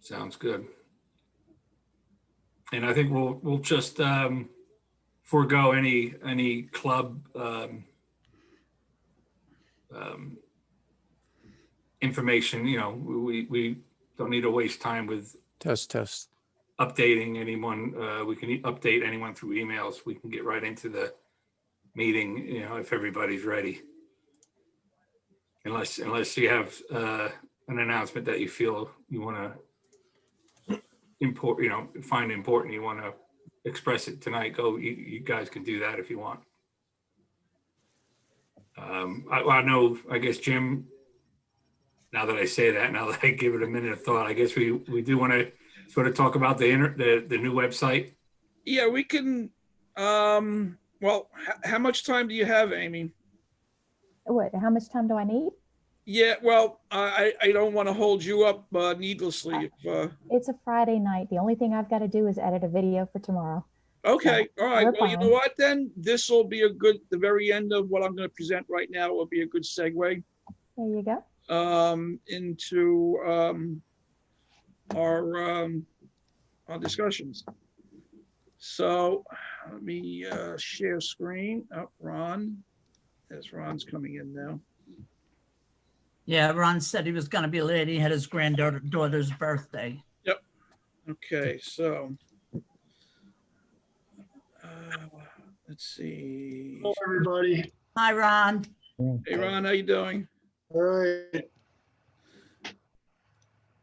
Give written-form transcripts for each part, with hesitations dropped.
Sounds good. And I think we'll just forego any club information. You know, we don't need to waste time with Test. updating anyone. We can update anyone through emails. We can get right into the meeting, you know, if everybody's ready. Unless you have an announcement that you feel you want to find important, you want to express it tonight, you guys can do that if you want. I know, I guess, Jim, now that I say that, now that I give it a minute of thought, I guess we do want to sort of talk about the new website. Yeah, we can. Well, how much time do you have, Amy? What? How much time do I need? Yeah, well, I don't want to hold you up needlessly. It's a Friday night. The only thing I've got to do is edit a video for tomorrow. Okay, all right. We're Well, you know fine. what then? This will be the very end of what I'm going to present right now will be a good segue There you go. into our discussions. So let me share screen. Oh, Ron. Yes, Ron's coming in now. Yeah, Ron said he was going to be late. He had his granddaughter's birthday. Yep. Okay, so let's see. Hello, everybody. Hi, Ron. Hey, Ron, how you doing? All right.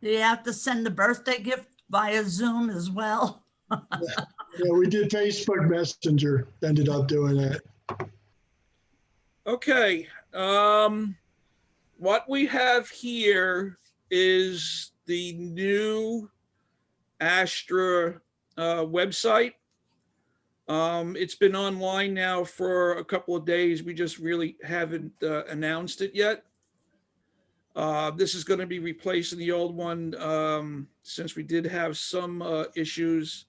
Do you have to send the birthday gift via Zoom as well? Yeah, we did Facebook Messenger, ended up doing that. Okay. What we have here is the new ASTRA website. It's been online now for a couple of days. We just really haven't announced it yet. This is going to be replacing the old one since we did have some issues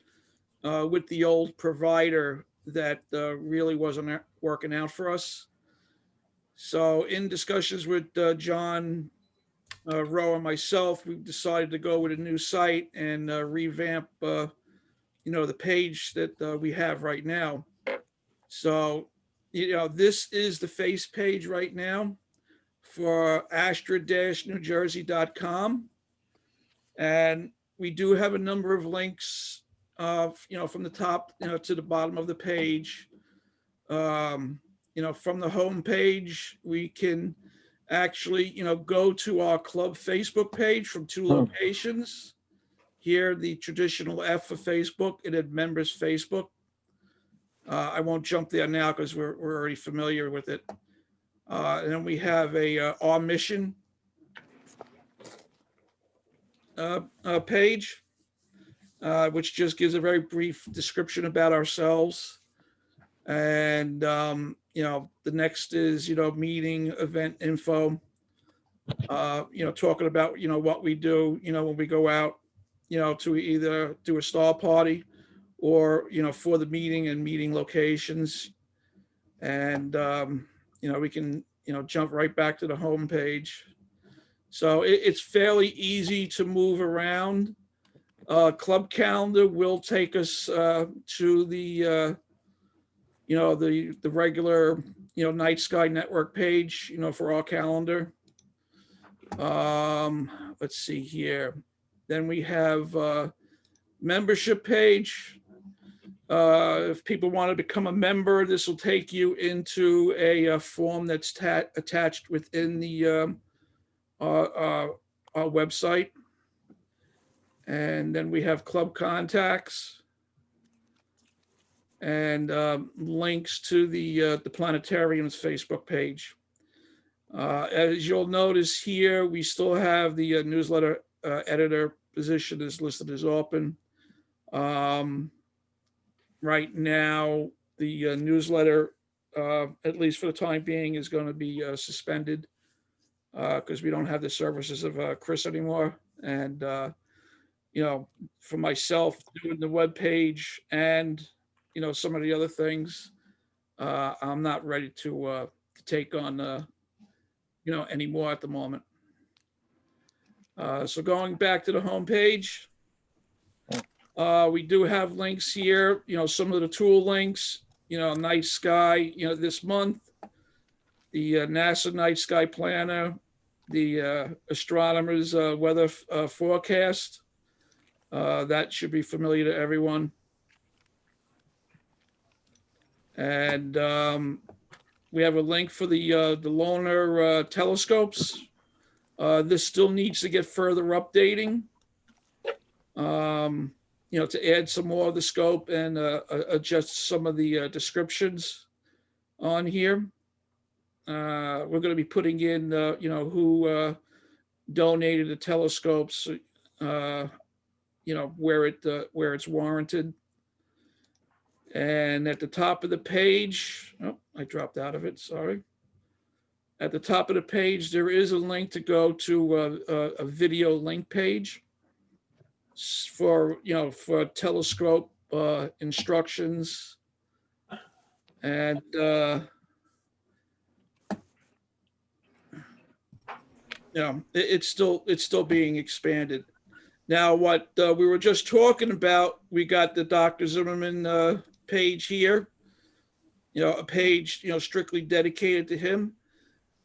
with the old provider that really wasn't working out for us. So in discussions with John Rowe and myself, we've decided to go with a new site and revamp, the page that we have right now. So, this is the face page right now for astra-newjersey.com. And we do have a number of links, from the top, to the bottom of the page. From the home page, we can actually, go to our club Facebook page from two locations. Here, the traditional F for Facebook and then members Facebook. I won't jump there now because we're already familiar with it. And then we have our mission page, which just gives a very brief description about ourselves. And, the next is, meeting event info, talking about, what we do, when we go out, to either do a star party or, for the meeting and meeting locations. And, we can, jump right back to the home page. So it's fairly easy to move around. Club calendar will take us to the, the regular, Night Sky Network page, for our calendar. Let's see here. Then we have membership page. If people want to become a member, this will take you into a form that's attached within the our website. And then we have club contacts and links to the planetarium's Facebook page. As you'll notice here, we still have the newsletter editor position is listed as open. Right now, the newsletter, at least for the time being, is going to be suspended because we don't have the services of Chris anymore. And, for myself, doing the web page and, some of the other things, I'm not ready to take on, anymore at the moment. So going back to the home page, we do have links here, some of the tool links, night sky, this month, the NASA night sky planner, the astronomer's weather forecast. That should be familiar to everyone. And we have a link for the lunar telescopes. This still needs to get further updating, to add some more of the scope and adjust some of the descriptions on here. We're going to be putting in, who donated the telescopes, where it's warranted. And at the top of the page, oh, I dropped out of it, sorry. At the top of the page, there is a link to go to a video link page for telescope instructions. And it's still being expanded. Now, what we were just talking about, we got the Dr. Zimmerman page here, a page, strictly dedicated to him.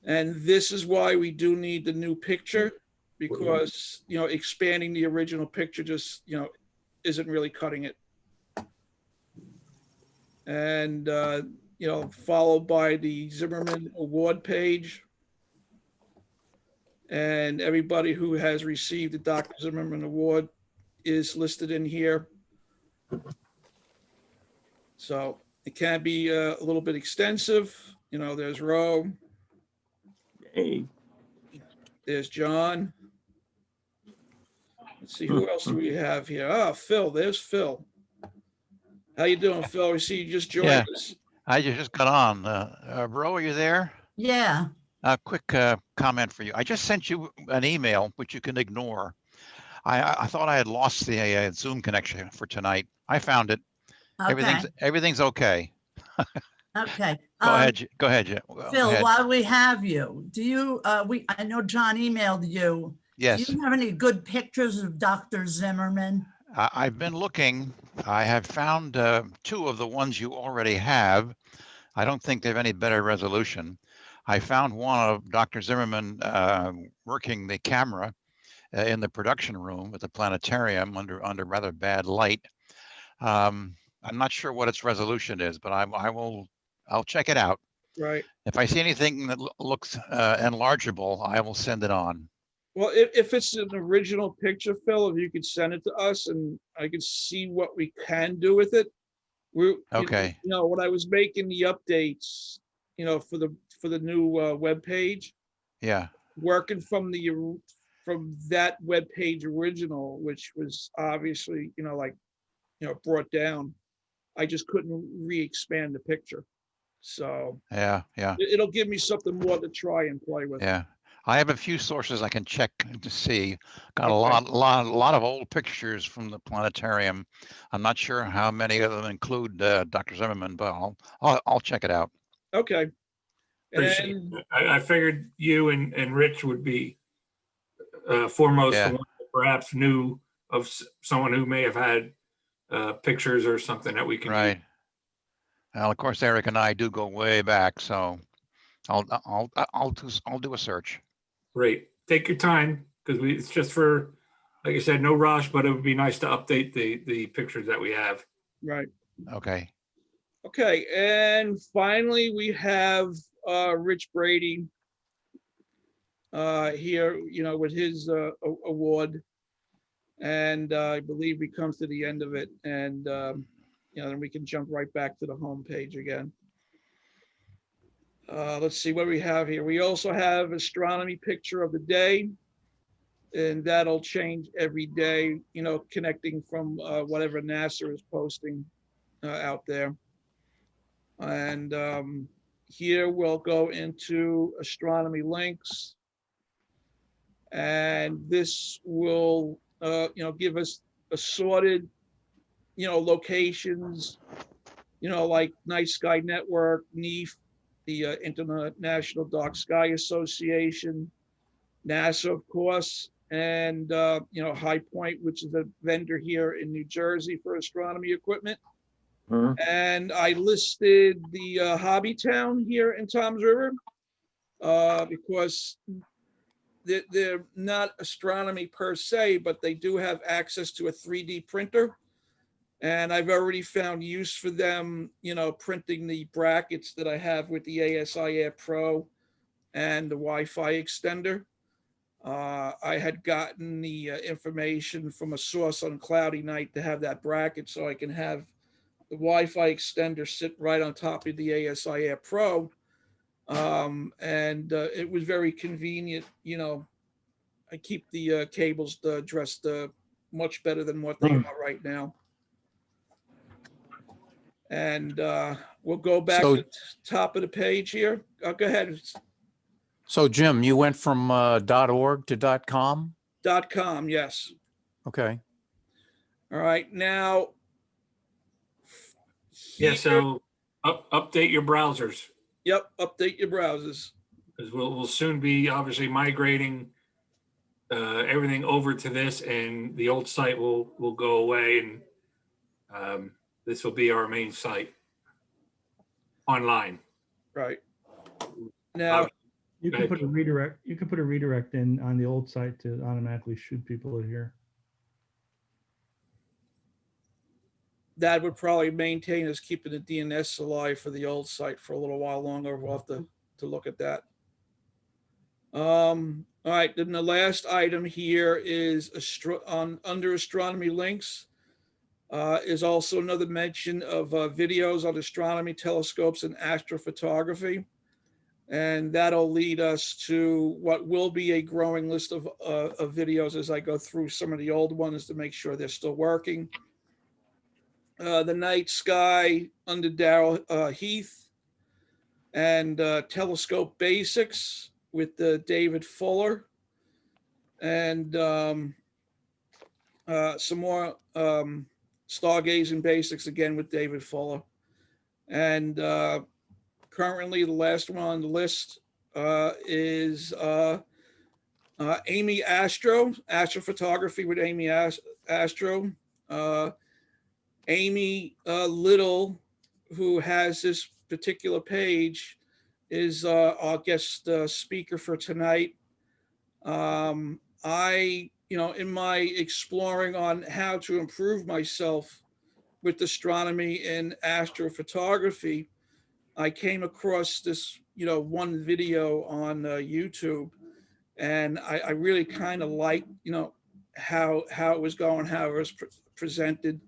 And this is why we do need the new picture, because, expanding the original picture just, isn't really cutting it. And, followed by the Zimmerman Award page. And everybody who has received the Dr. Zimmerman Award is listed in here. So it can be a little bit extensive. There's Roe. Hey, There's John. Let's see, who else do we have here? Oh, Phil, there's Phil. How you doing, Phil? We see you just joined us. I just got on. Bro, are you there? Yeah. A quick comment for you. I just sent you an email, which you can ignore. I thought I had lost the Zoom connection for tonight. I found it. Okay. Everything's okay. Okay. Go ahead. Go ahead. Phil, Go ahead. while we have you, do you, I know John emailed you. Yes. Do you have any good pictures of Dr. Zimmerman? I've been looking. I have found two of the ones you already have. I don't think they have any better resolution. I found one of Dr. Zimmerman working the camera in the production room at the planetarium under rather bad light. I'm not sure what its resolution is, but I'll check it out. Right. If I see anything that looks enlargeable, I will send it on. Well, if it's an original picture, Phil, if you could send it to us and I could see what we can do with it. Okay. When I was making the updates, for the new web page, Yeah. working from that web page original, which was obviously, brought down, I just couldn't re-expand the picture. So Yeah. it'll give me something more to try and play with. Yeah. I have a few sources I can check to see. Got a Okay. lot of old pictures from the planetarium. I'm not sure how many of them include Dr. Zimmerman, but I'll check it out. Okay. Appreciate And it. I figured you and Rich would be foremost, Yeah. the one that perhaps knew of someone who may have had pictures or something that we can use. Right. Well, of course, Eric and I do go way back, so I'll do a search. Great. Take your time, because it's just for, like I said, no rush, but it would be nice to update the pictures that we have. right. Okay. Okay. And finally, we have Rich Brady here, with his award. And I believe he comes to the end of it. And, then we can jump right back to the home page again. Let's see what we have here. We also have astronomy picture of the day. And that'll change every day, connecting from whatever NASA is posting out there. And here we'll go into astronomy links. And this will, give us assorted, locations, like Night Sky Network, NEAF, the International Dark Sky Association, NASA, of course, and High Point, which is a vendor here in New Jersey for astronomy equipment. Mhm. And I listed the Hobby Town here in Toms River because they're not astronomy per se, but they do have access to a 3D printer. And I've already found use for them, printing the brackets that I have with the ASI Air Pro and the Wi-Fi extender. I had gotten the information from a source on cloudy night to have that bracket so I can have the Wi-Fi extender sit right on top of the ASI Air Pro. And it was very convenient. I keep the cables dressed much better than what they are right now. And we'll go back So- to the top of the page here. Go ahead. So Jim, you went from .org to .com? .com, yes. Okay. All right, now. Yeah, here- so update your browsers, Yep, update your browsers. because we'll soon be obviously migrating everything over to this, and the old site will go away, and this will be our main site online. Right. Now, You can put a redirect. You can put a redirect in on the old site to automatically shoot people to here. that would probably maintain us keeping the DNS alive for the old site for a little while longer. We'll have to look at that. All right, then the last item here is under astronomy links is also another mention of videos on astronomy, telescopes, and astrophotography. And that'll lead us to what will be a growing list of videos as I go through some of the old ones to make sure they're still working. The night sky under Daryl Heath, and telescope basics with David Fuller, and some more stargazing basics again with David Fuller. And currently the last one on the list is AmyAstro, Astrophotography with AmyAstro. Amy Little, who has this particular page, is our guest speaker for tonight. In my exploring on how to improve myself with astronomy and astrophotography, I came across this, one video on YouTube, and I really kind of liked, how it was going, how it was presented.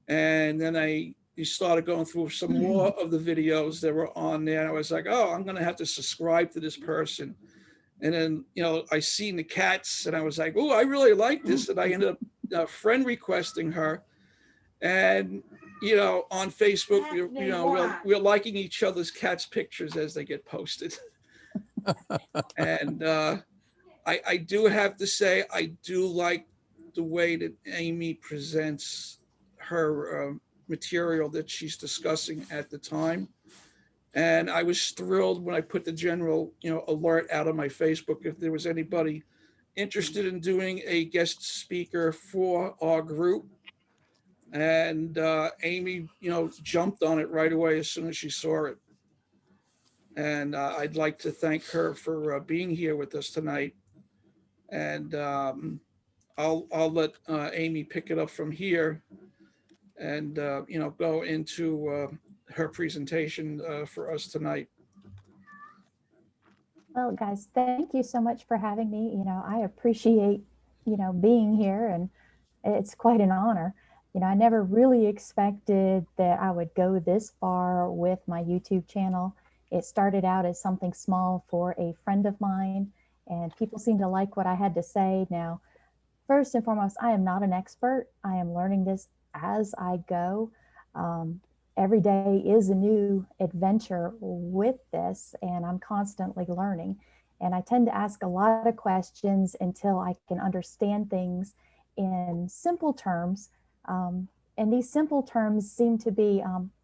And then I started going through some more of the videos that were on there. And I was like, oh, I'm going to have to subscribe to this person. And then, I seen the cats and I was like, oh, I really like this. And I ended up friend requesting her. And, on Facebook, we're liking each other's cats' pictures as they get posted. And I do have to say, I do like the way that Amy presents her material that she's discussing at the time. And I was thrilled when I put the general, alert out on my Facebook if there was anybody interested in doing a guest speaker for our group. And Amy, jumped on it right away as soon as she saw it. And I'd like to thank her for being here with us tonight. And I'll let Amy pick it up from here and go into her presentation for us tonight. Well, guys, thank you so much for having me. I appreciate, being here, and it's quite an honor. I never really expected that I would go this far with my YouTube channel. It started out as something small for a friend of mine, and people seem to like what I had to say. Now, first and foremost, I am not an expert. I am learning this as I go. Every day is a new adventure with this, and I'm constantly learning. And I tend to ask a lot of questions until I can understand things in simple terms. And these simple terms seem to be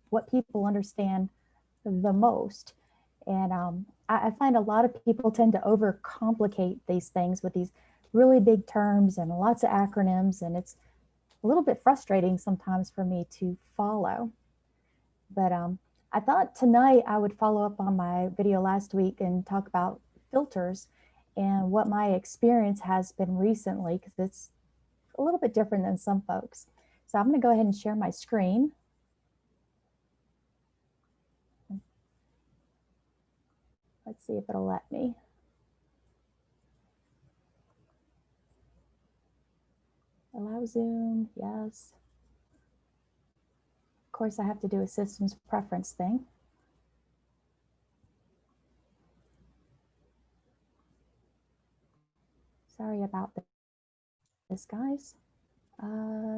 what people understand the most. And I find a lot of people tend to overcomplicate these things with these really big terms and lots of acronyms, and it's a little bit frustrating sometimes for me to follow. But I thought tonight I would follow up on my video last week and talk about filters and what my experience has been recently, because it's a little bit different than some folks. So I'm going to go ahead and share my screen. Let's see if it'll let me. Allow Zoom, yes. Of course, I have to do a systems preference thing. Sorry about this, guys.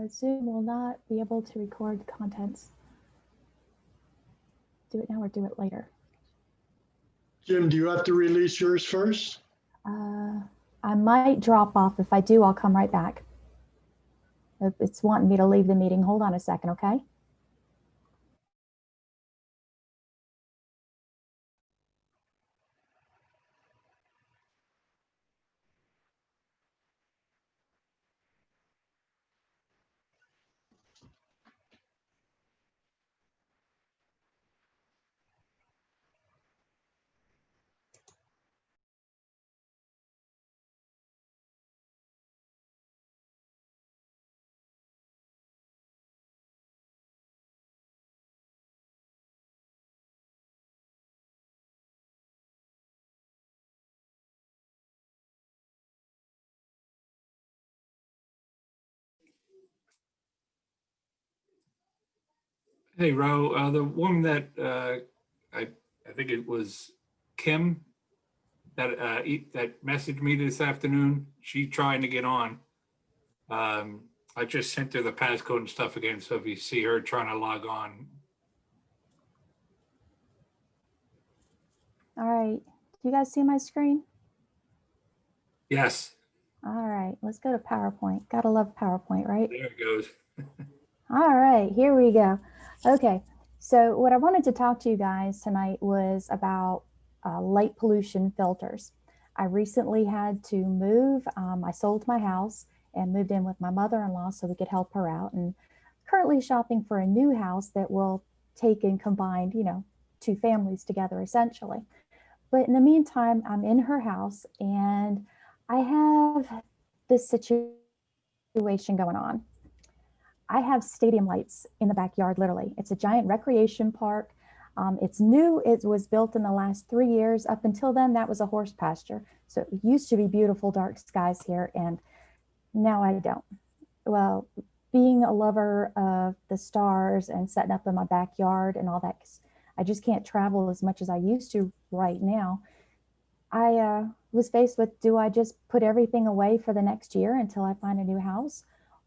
Zoom will not be able to record contents. Do it now or do it later. Jim, do you have to release yours first? I might drop off. If I do, I'll come right back. It's wanting me to leave the meeting. Hold on a second, okay? Hey, Ro, the woman that I think it was Kim that that messaged me this afternoon. She trying to get on. I just sent her the passcode and stuff again. So if you see her trying to log on, All right. Do you guys see my screen? yes, All right. Let's go to PowerPoint. Gotta love PowerPoint, right? there it goes. All right. Here we go. Okay. So what I wanted to talk to you guys tonight was about light pollution filters. I recently had to move. I sold my house and moved in with my mother-in-law so we could help her out, and currently shopping for a new house that will take and combine, you know, two families together essentially. But in the meantime, I'm in her house and I have this situation going on. I have stadium lights in the backyard, literally. It's a giant recreation park. It's new. It was built in the last 3 years. Up until then, that was a horse pasture. So it used to be beautiful dark skies here, and now I don't. Well, being a lover of the stars and setting up in my backyard and all that, 'cause I just can't travel as much as I used to right now. I was faced with, do I just put everything away for the next year until I find a new house?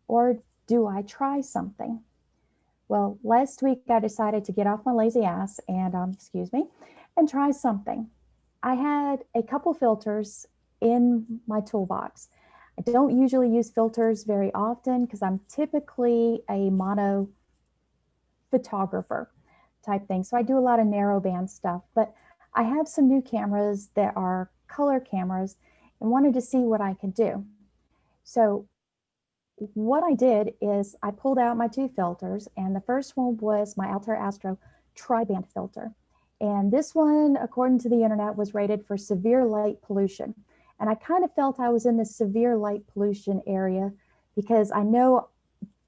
Or do I try something? Well, last week I decided to get off my lazy ass and, excuse me, and try something. I had a couple filters in my toolbox. I don't usually use filters very often because I'm typically a mono photographer type thing. So I do a lot of narrow band stuff, but I have some new cameras that are color cameras and wanted to see what I could do. So what I did is I pulled out my two filters, and the first one was my ASTRA tri-band filter. And this one, according to the internet, was rated for severe light pollution. And I kind of felt I was in the severe light pollution area because I know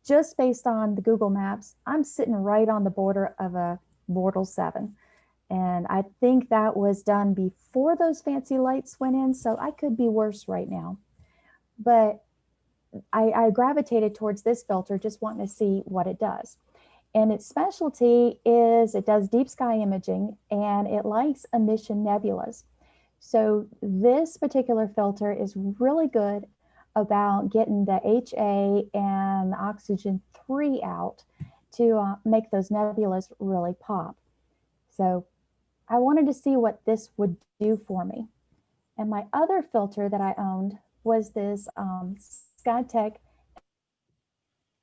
just based on the Google Maps, I'm sitting right on the border of a Mortal 7. And I think that was done before those fancy lights went in, so I could be worse right now. But I gravitated towards this filter just wanting to see what it does. And its specialty is it does deep sky imaging and it likes emission nebulas. So this particular filter is really good about getting the HA and the oxygen 3 out to make those nebulas really pop. So I wanted to see what this would do for me. And my other filter that I owned was this Skytech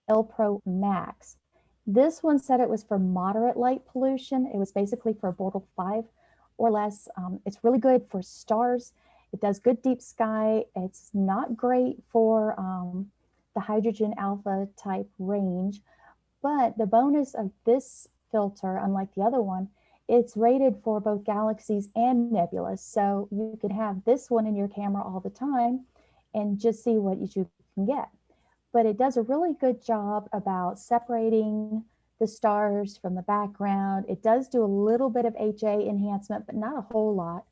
L Pro Max. This one said it was for moderate light pollution. It was basically for Bortle 5 or less. It's really good for stars. It does good deep sky. It's not great for the hydrogen alpha type range, but the bonus of this filter, unlike the other one, it's rated for both galaxies and nebulas. So you can have this one in your camera all the time and just see what you can get. But it does a really good job about separating the stars from the background. It does do a little bit of HA enhancement, but not a whole lot.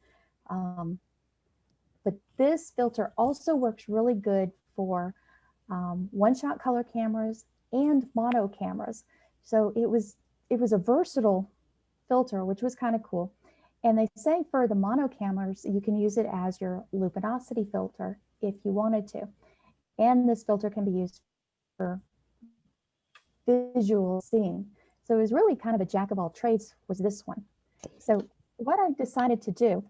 But this filter also works really good for one-shot color cameras and mono cameras. So it was a versatile filter, which was kind of cool. And they say for the mono cameras, you can use it as your luminosity filter if you wanted to. And this filter can be used for visual seeing. So it was really kind of a jack of all trades was this one. So what I decided to do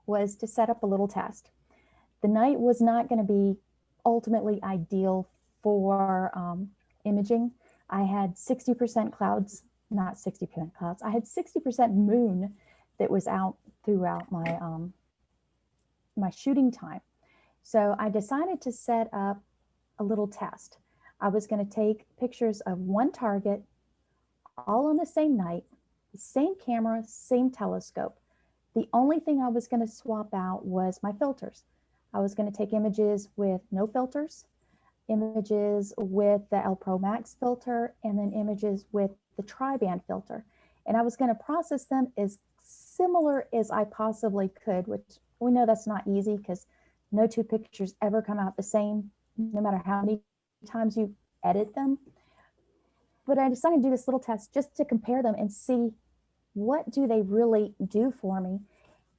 was to set up a little test. The night was not going to be ultimately ideal for imaging. I had 60% clouds, not 60% clouds. I had 60% moon that was out throughout my my shooting time. So I decided to set up a little test. I was going to take pictures of one target all on the same night, same camera, same telescope. The only thing I was going to swap out was my filters. I was going to take images with no filters, images with the L Pro Max filter, and then images with the tri-band filter. And I was going to process them as similar as I possibly could, which we know that's not easy because no two pictures ever come out the same, no matter how many times you edit them. But I decided to do this little test just to compare them and see what do they really do for me.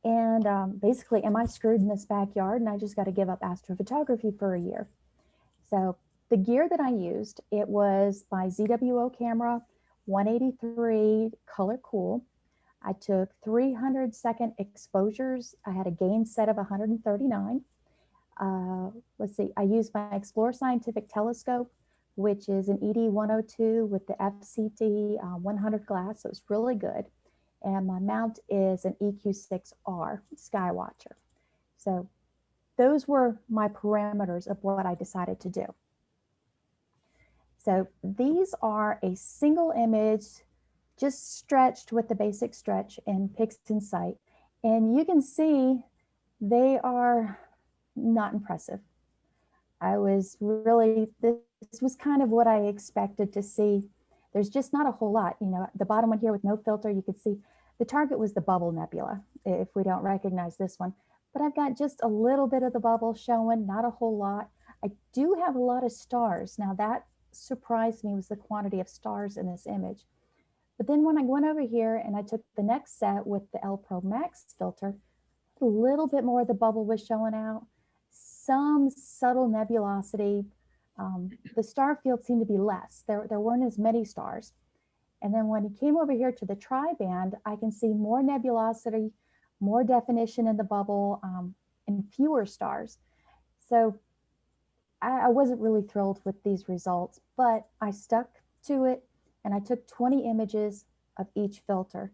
And basically, am I screwed in this backyard and I just got to give up astrophotography for a year? So the gear that I used, it was my ZWO camera 183 color cool. I took 300-second exposures. I had a gain set of 139. Let's see, I used my Explorer Scientific Telescope, which is an ED 102 with the FCT 100 glass, so it's really good. And my mount is an EQ6R Skywatcher. So those were my parameters of what I decided to do. So these are a single image, just stretched with the basic stretch and PixInsight. And you can see they are not impressive. I was really, this was kind of what I expected to see. There's just not a whole lot, you know, the bottom one here with no filter, you could see the target was the bubble nebula, if we don't recognize this one. But I've got just a little bit of the bubble showing, not a whole lot. I do have a lot of stars. Now that surprised me was the quantity of stars in this image. But then when I went over here and I took the next set with the L Pro Max filter, a little bit more of the bubble was showing out, some subtle nebulosity. The star field seemed to be less. There weren't as many stars. And then when it came over here to the tri-band, I can see more nebulosity, more definition in the bubble, and fewer stars. So I wasn't really thrilled with these results, but I stuck to it and I took 20 images of each filter.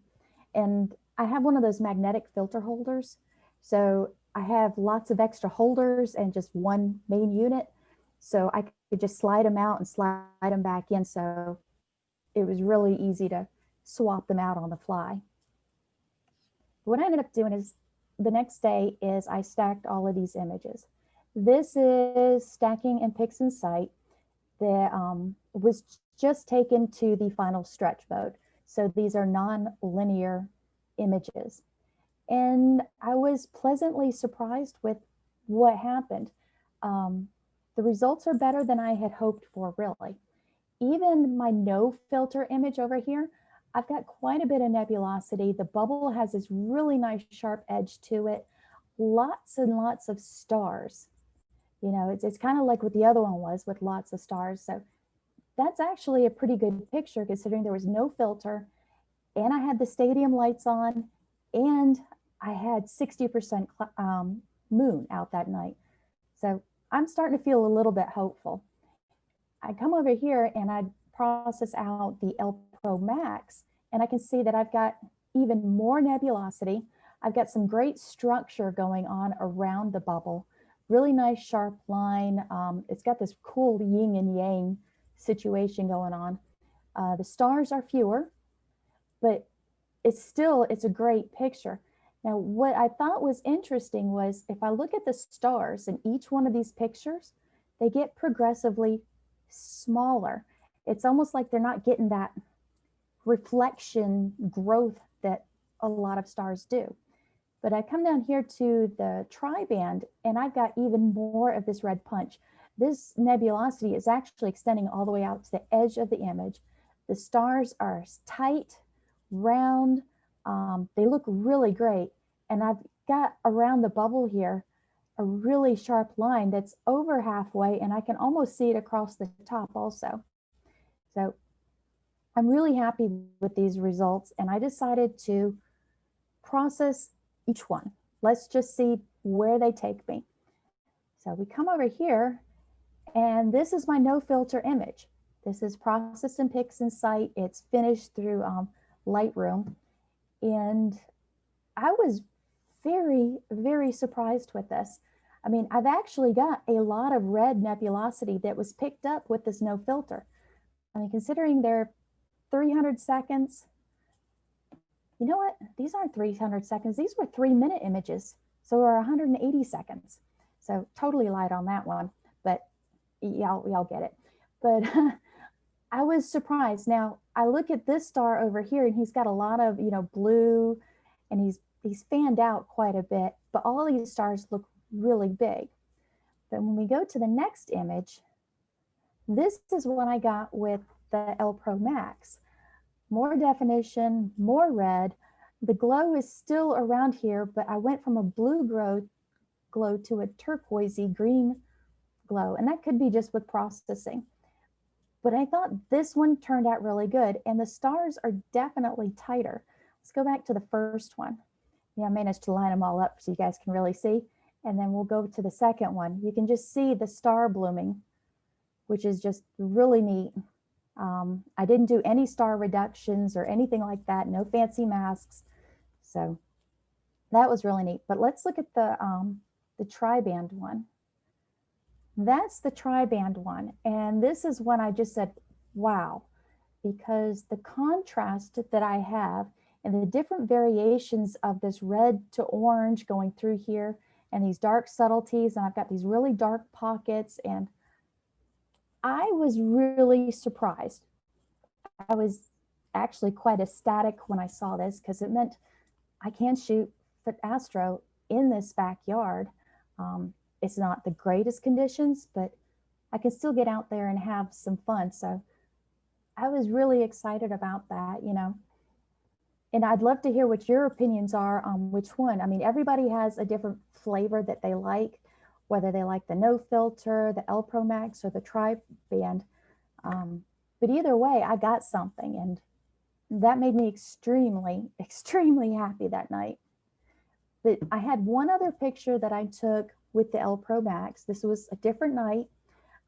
And I have one of those magnetic filter holders. So I have lots of extra holders and just one main unit. So I could just slide them out and slide them back in. So it was really easy to swap them out on the fly. What I ended up doing is the next day is I stacked all of these images. This is stacking in PixInsight that was just taken to the final stretch mode. So these are non-linear images. And I was pleasantly surprised with what happened. The results are better than I had hoped for, really. Even my no filter image over here, I've got quite a bit of nebulosity. The bubble has this really nice sharp edge to it. Lots and lots of stars. You know, it's kind of like what the other one was with lots of stars. So that's actually a pretty good picture considering there was no filter and I had the stadium lights on and I had 60% moon out that night. So I'm starting to feel a little bit hopeful. I come over here and I process out the L Pro Max and I can see that I've got even more nebulosity. I've got some great structure going on around the bubble. Really nice sharp line. It's got this cool yin and yang situation going on. The stars are fewer, but it's a great picture. Now, what I thought was interesting was if I look at the stars in each one of these pictures, they get progressively smaller. It's almost like they're not getting that reflection growth that a lot of stars do. But I come down here to the tri-band and I've got even more of this red punch. This nebulosity is actually extending all the way out to the edge of the image. The stars are tight, round, they look really great. And I've got around the bubble here a really sharp line that's over halfway, and I can almost see it across the top also. So I'm really happy with these results, and I decided to process each one. Let's just see where they take me. So we come over here, and this is my no filter image. This is processed in PixInsight. It's finished through Lightroom. And I was very, very surprised with this. I mean, I've actually got a lot of red nebulosity that was picked up with this no filter. I mean, considering they're 300 seconds, you know what? These aren't 300 seconds. These were 3-minute images. So we're 180 seconds. So totally lied on that one, but y'all get it. But I was surprised. Now I look at this star over here and he's got a lot of, blue, and he's fanned out quite a bit, but all these stars look really big. But when we go to the next image, this is what I got with the L Pro Max. More definition, more red. The glow is still around here, but I went from a blue glow to a turquoisey green glow, and that could be just with processing. But I thought this one turned out really good, and the stars are definitely tighter. Let's go back to the first one. Yeah, I managed to line them all up so you guys can really see. And then we'll go to the second one. You can just see the star blooming, which is just really neat. I didn't do any star reductions or anything like that, no fancy masks. So that was really neat. But let's look at the tri-band one. That's the tri-band one. And this is when I just said, wow, because the contrast that I have and the different variations of this red to orange going through here and these dark subtleties, and I've got these really dark pockets, and I was really surprised. I was actually quite ecstatic when I saw this because it meant I can shoot astro in this backyard. It's not the greatest conditions, but I can still get out there and have some fun. So I was really excited about that, And I'd love to hear what your opinions are on which one. I mean, everybody has a different flavor that they like, whether they like the no filter, the L Pro Max, or the tri-band. But either way, I got something, and that made me extremely, extremely happy that night. But I had one other picture that I took with the L Pro Max. This was a different night.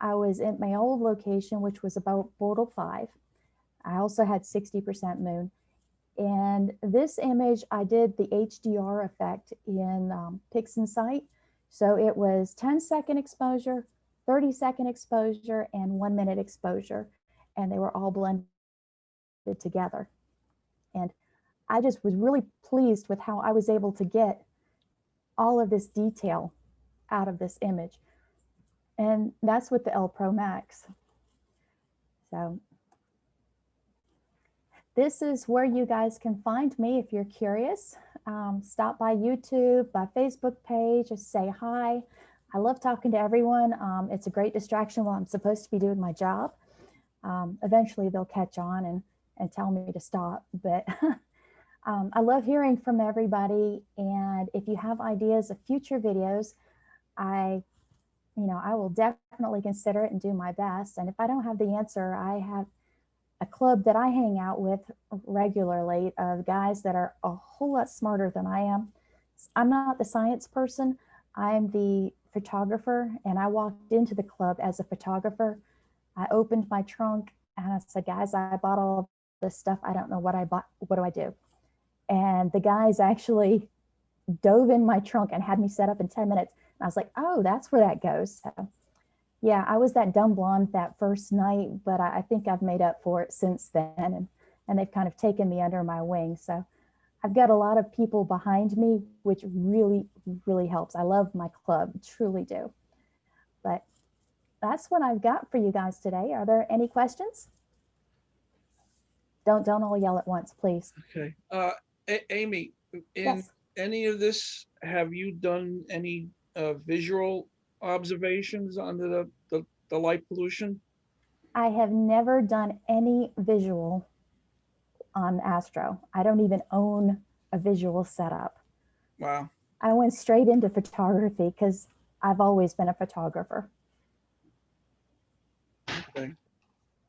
I was at my old location, which was about Bodal 5. I also had 60% moon. And this image, I did the HDR effect in PixInsight. So it was 10-second exposure, 30-second exposure, and 1-minute exposure. And they were all blended together. And I just was really pleased with how I was able to get all of this detail out of this image. And that's with the L Pro Max. So this is where you guys can find me if you're curious. Stop by YouTube, by Facebook page, just say hi. I love talking to everyone. It's a great distraction while I'm supposed to be doing my job. Eventually they'll catch on and tell me to stop, but I love hearing from everybody. And if you have ideas of future videos, I will definitely consider it and do my best. And if I don't have the answer, I have a club that I hang out with regularly of guys that are a whole lot smarter than I am. I'm not the science person. I'm the photographer, and I walked into the club as a photographer. I opened my trunk and I said, guys, I bought all this stuff. I don't know what I bought. What do I do? And the guys actually dove in my trunk and had me set up in 10 minutes. And I was like, oh, that's where that goes. So yeah, I was that dumb blonde that first night, but I think I've made up for it since then. And they've kind of taken me under my wing. So I've got a lot of people behind me, which really, really helps. I love my club, truly do. But that's what I've got for you guys today. Are there any questions? Don't all yell at once, please. Okay. Amy, in Yes. any of this, have you done any visual observations under the light pollution? I have never done any visual on Astro. I don't even own a visual setup. Wow. I went straight into photography because I've always been a photographer. Okay.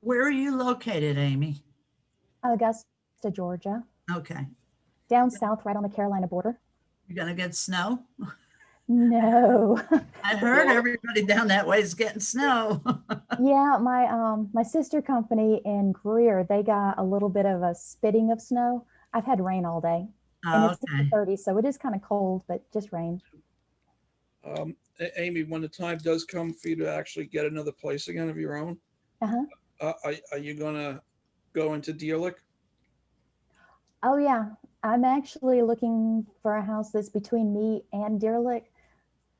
Where are you located, Amy? Augusta, Georgia, Okay. down south, right on the Carolina border. You're gonna get snow? No. I heard everybody down that way is getting snow. Yeah, my sister company in Greer, they got a little bit of a spitting of snow. I've had rain all day, and Oh, it's in the 30s, so it is kind of cold, but just rain. Amy, when the time does come for you to actually get another place again of your own, Uh-huh. are you gonna go into Deer Lick? Oh yeah, I'm actually looking for a house that's between me and Deer Lick,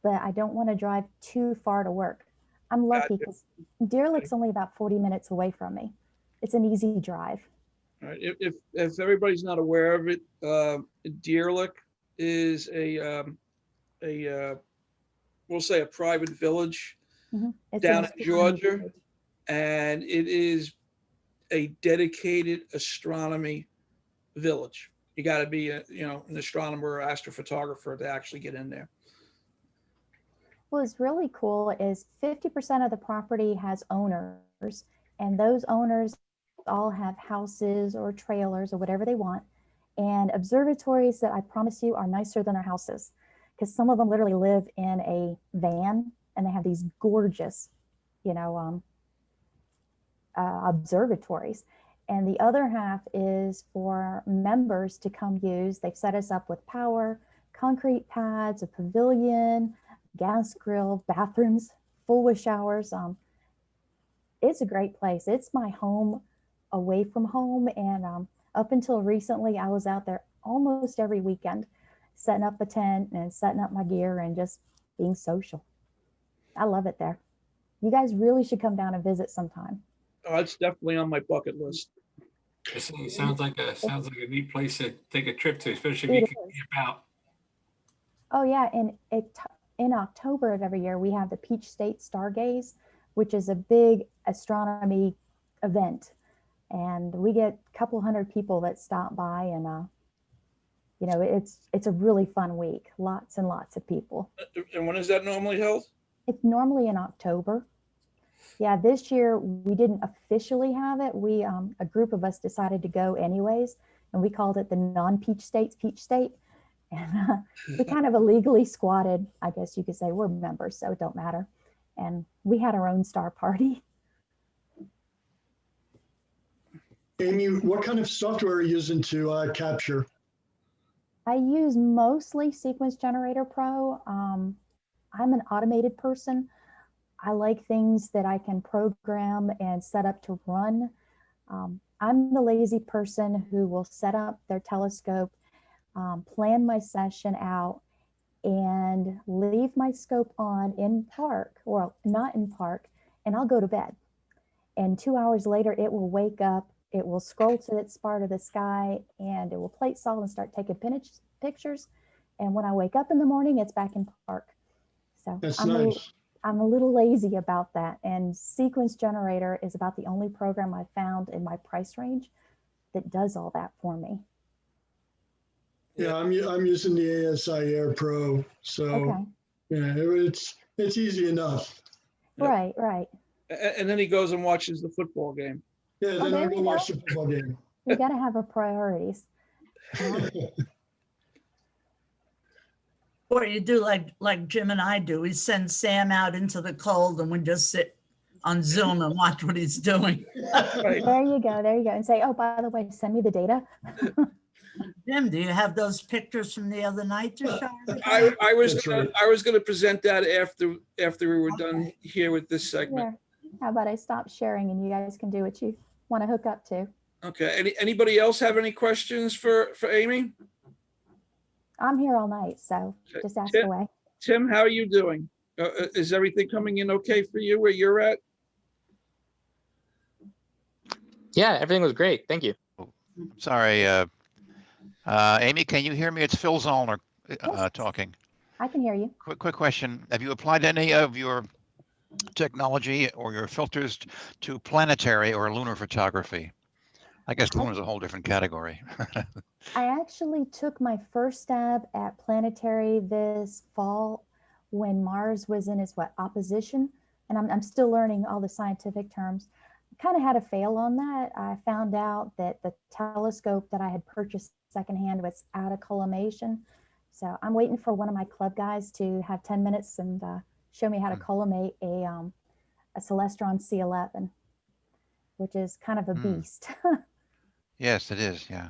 but I don't want to drive too far to work. I'm lucky Gotcha. because Deer Lick's only about 40 minutes away from me. It's an easy drive. All right. If everybody's not aware of it, Deer Lick is we'll say a private village It's down an in Georgia, village. and it is a dedicated astronomy village. You got to be an astronomer or astrophotographer to actually get in there. What's really cool is 50% of the property has owners, and those owners all have houses or trailers or whatever they want, and observatories that I promise you are nicer than their houses, because some of them literally live in a van and they have these gorgeous, observatories. And the other half is for members to come use. They've set us up with power, concrete pads, a pavilion, gas grill, bathrooms, full with showers. It's a great place. It's my home away from home. And up until recently, I was out there almost every weekend, setting up a tent and setting up my gear and just being social. I love it there. You guys really should come down and visit sometime. Oh, it's definitely on my bucket list. It sounds like a neat place to take a trip to, especially if you can camp out. Oh yeah, and in October of every year, we have the Peach State Stargaze, which is a big astronomy event. And we get a couple hundred people that stop by, and it's a really fun week. Lots and lots of people. And when is that normally held? It's normally in October. Yeah, this year we didn't officially have it. We a group of us decided to go anyways, and we called it the non-Peach State's Peach State. And we kind of illegally squatted, I guess you could say. We're members, so it don't matter. And we had our own star party. Amy, what kind of software are you using to capture? I use mostly Sequence Generator Pro. I'm an automated person. I like things that I can program and set up to run. I'm the lazy person who will set up their telescope, plan my session out, and leave my scope on in park, or not in park, and I'll go to bed. And 2 hours later, it will wake up, it will scroll to its part of the sky, and it will plate solve and start taking pictures. And when I wake up in the morning, it's back in park. So That's I'm nice. I'm a little lazy about that. And Sequence Generator is about the only program I found in my price range that does all that for me. Yeah, I'm using the ASI Air Pro, so Okay. yeah, it's easy enough. Right, right. And then he goes and watches the football game. Yeah, then there I you go go. watch the football game. We got to have our priorities. Or you do like Jim and I do. We send Sam out into the cold and we just sit on Zoom and watch what he's doing. Right. There you go. There you go. And say, oh, by the way, send me the data. Jim, do you have those pictures from the other night to show? I was That's gonna, right. I was gonna present that after we were done here with this segment. There. How about I stop sharing and you guys can do what you want to hook up to? Okay, anybody else have any questions for Amy? I'm here all night, so Okay. just ask Tim? away. Tim, how are you doing? Is everything coming in okay for you where you're at? Yeah, everything was great. Thank you. Sorry, Amy, can you hear me? It's Phil Zollner Yes. talking. I can hear you. Quick question. Have you applied any of your technology or your filters to planetary or lunar photography? I guess lunar is a whole different category. I actually took my first stab at planetary this fall when Mars was in its opposition, and I'm still learning all the scientific terms. I kind of had a fail on that. I found out that the telescope that I had purchased secondhand was out of collimation. So I'm waiting for one of my club guys to have 10 minutes and show me how to collimate a Celestron C11, which is kind of a beast. Yes, it is. Yeah.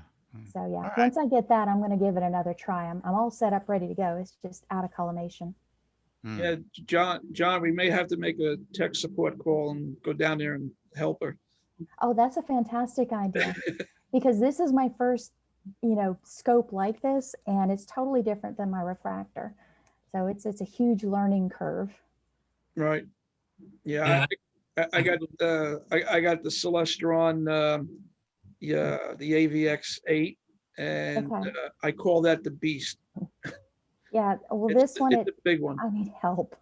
So yeah, right. once I get that, I'm going to give it another try. I'm all set up, ready to go. It's just out of collimation. Yeah, John, we may have to make a tech support call and go down there and help her. Oh, that's a fantastic idea because this is my first, scope like this, and it's totally different than my refractor. So it's a huge learning curve. Right. Yeah, I got the Celestron, yeah, the AVX8, and Okay. I call that the beast. Yeah. Well, It's this one, a big one. I need help.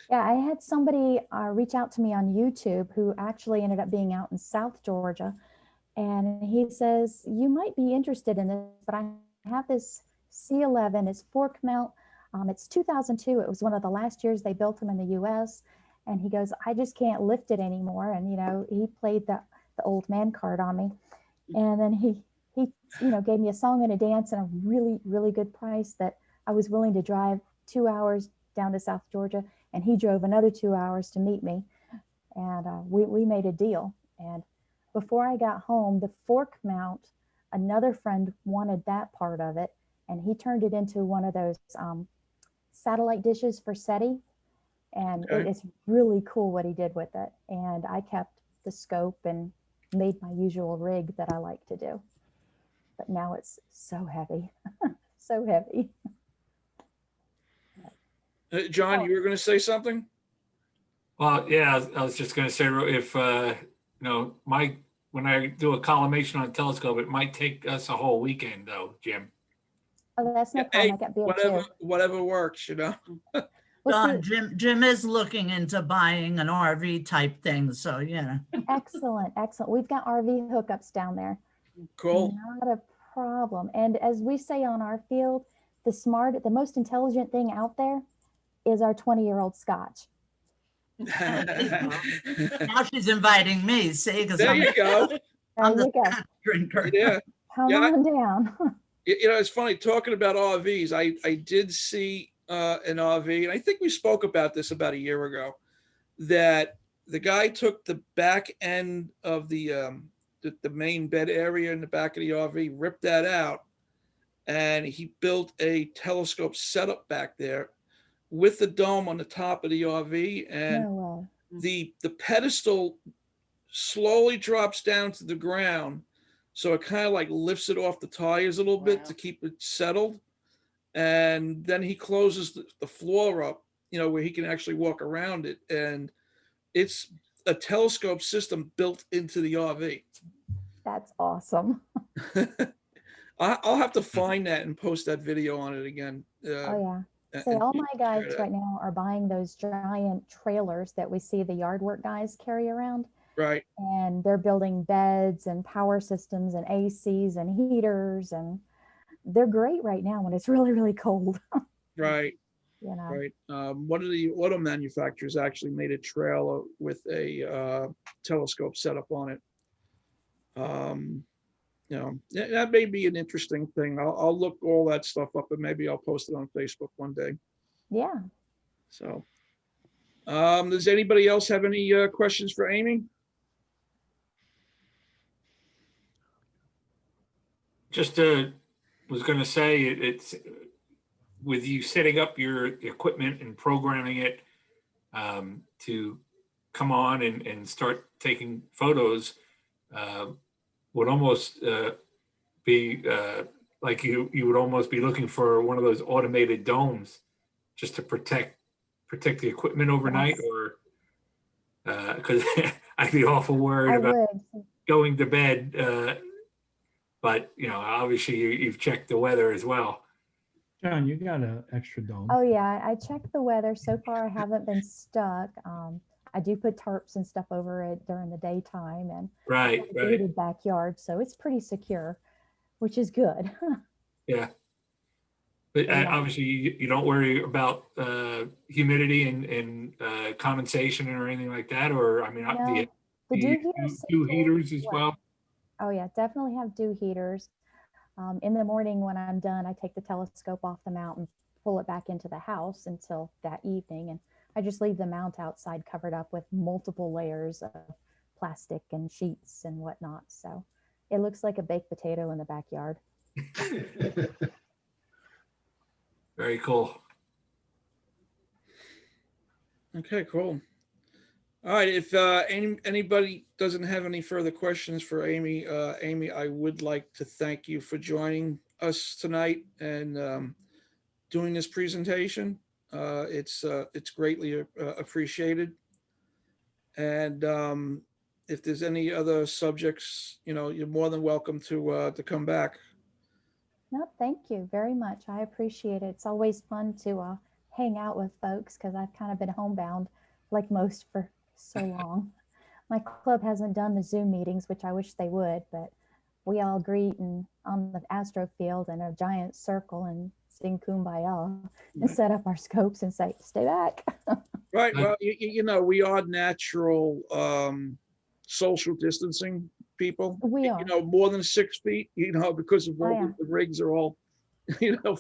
Yeah, I had somebody reach out to me on YouTube who actually ended up being out in South Georgia. And he says, you might be interested in this, but I have this C11, it's fork mount. It's 2002. It was one of the last years they built them in the US. And he goes, I just can't lift it anymore. And, he played the old man card on me. And then he gave me a song and a dance and a really, really good price that I was willing to drive 2 hours down to South Georgia. And he drove another 2 hours to meet me. And we made a deal. And before I got home, the fork mount, another friend wanted that part of it. And he turned it into one of those satellite dishes for SETI. And Okay. it's really cool what he did with it. And I kept the scope and made my usual rig that I like to do. But now it's so heavy, so heavy. John, you were going to say something? Well, yeah, I was just going to say, if, when I do a collimation on a telescope, it might take us a whole weekend though, Jim. Oh, that's no Hey, problem. I got Bill too. whatever works, Well, John, Jim is looking into buying an RV type thing, so excellent, excellent. We've got RV hookups down there. Cool. Not a problem. And as we say on our field, the most intelligent thing out there is our 20-year-old Scotch. now she's inviting me, see, because There I'm you go. There I'm you the go. drinker. Yeah. Come Yeah. on down. It's funny talking about RVs. I did see an RV, and I think we spoke about this about a year ago, that the guy took the back end of the main bed area in the back of the RV, ripped that out, and he built a telescope setup back there with the dome on the top of the RV, and No way. the pedestal slowly drops down to the ground, so it kind of like lifts it off the tires a little bit to keep it settled, and then he closes the floor up, where he can actually walk around it, and it's a telescope system built into the RV. That's awesome. I'll have to find that and post that video on it again. Oh yeah. See, and all my guys share that. right now are buying those giant trailers that we see the yard work guys carry around. Right. And they're building beds and power systems and ACs and heaters, and they're great right now when it's really, really cold. Right. Right. One of the auto manufacturers actually made a trailer with a telescope setup on it. That may be an interesting thing. I'll look all that stuff up and maybe I'll post it on Facebook one day. Yeah. So, does anybody else have any questions for Amy? just was going to say it's with you setting up your equipment and programming it to come on and start taking photos would almost be like you would almost be looking for one of those automated domes just to protect the equipment overnight, Yes. or because I'd be awful worried I about would. going to bed. But obviously you've checked the weather as well. John, you got an extra dome. Oh yeah, I checked the weather. So far I haven't been stuck. I do put tarps and stuff over it during the daytime, and Right, it's a right. heated backyard, so it's pretty secure, which is good. Yeah. But Yeah. obviously you don't worry about humidity and condensation or anything like that, or I mean, No, do the you dew heaters do sit heaters as well? Oh yeah, definitely have dew heaters. In the morning when I'm done, I take the telescope off the mount and pull it back into the house until that evening. And I just leave the mount outside covered up with multiple layers of plastic and sheets and whatnot. So it looks like a baked potato in the backyard. Very cool. Okay, cool. All right, if anybody doesn't have any further questions for Amy, Amy, I would like to thank you for joining us tonight and doing this presentation. It's greatly appreciated. And if there's any other subjects, you're more than welcome to come back. No, thank you very much. I appreciate it. It's always fun to hang out with folks because I've kind of been homebound like most for so long. My club hasn't done the Zoom meetings, which I wish they would, but we all greet and on the Astro field in a giant circle and sing Kumbaya and set up our scopes and say, stay back. Right. Well, we are natural social distancing people. We are. More than 6 feet, because of all Oh, yeah. the rigs are all,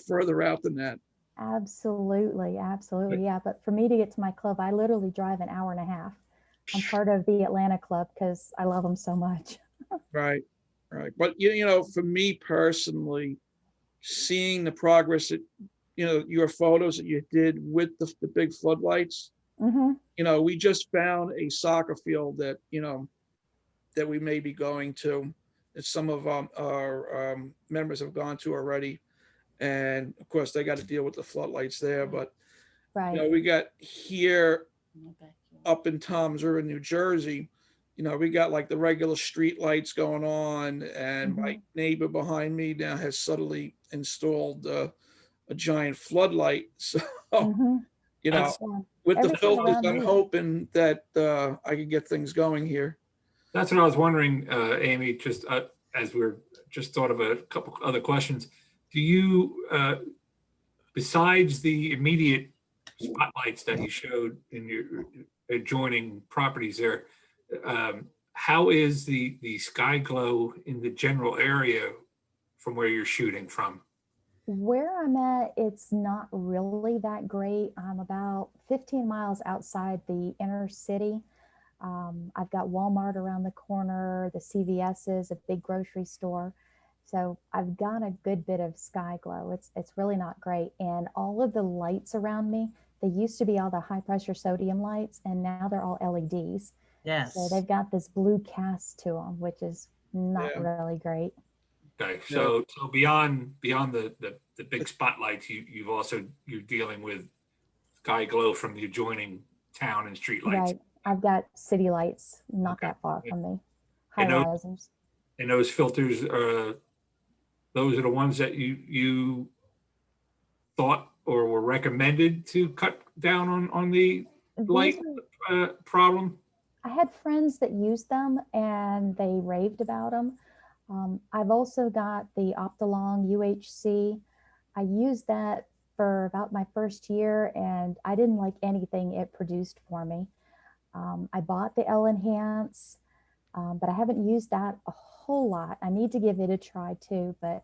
further out than that. Absolutely. Absolutely. Yeah. But for me to get to my club, I literally drive an hour and a half. I'm part of the Atlanta club because I love them so much. Right. Right. But, for me personally, seeing the progress that, your photos that you did with the big floodlights, Mm-hmm. we just found a soccer field that, that we may be going to, that some of our members have gone to already. And of course, they got to deal with the floodlights there. But, Right. we got here up in Toms River, New Jersey, we got like the regular street lights going on. And my neighbor behind me now has suddenly installed a giant floodlight. So, That's- with the Everything filters, around I'm me. hoping that I can get things going here. That's what I was wondering, Amy, just as we're just thought of a couple other questions. Do you, besides the immediate spotlights that you showed in your adjoining properties there, how is the sky glow in the general area from where you're shooting from? Where I'm at, it's not really that great. I'm about 15 miles outside the inner city. I've got Walmart around the corner, the CVS's, a big grocery store. So I've got a good bit of sky glow. It's really not great. And all of the lights around me, they used to be all the high pressure sodium lights, and now they're all LEDs. Yes. So they've got this blue cast to them, which is not Yeah. really great. Okay, so beyond the big spotlights, you're dealing with sky glow from the adjoining town and street lights. Right. I've got city lights not Okay. that far from me. High And those- risers. And those filters those are the ones that you thought or were recommended to cut down on the light problem? I had friends that used them and they raved about them. I've also got the Optolong UHC. I used that for about my first year and I didn't like anything it produced for me. I bought the L Enhance, but I haven't used that a whole lot. I need to give it a try too, but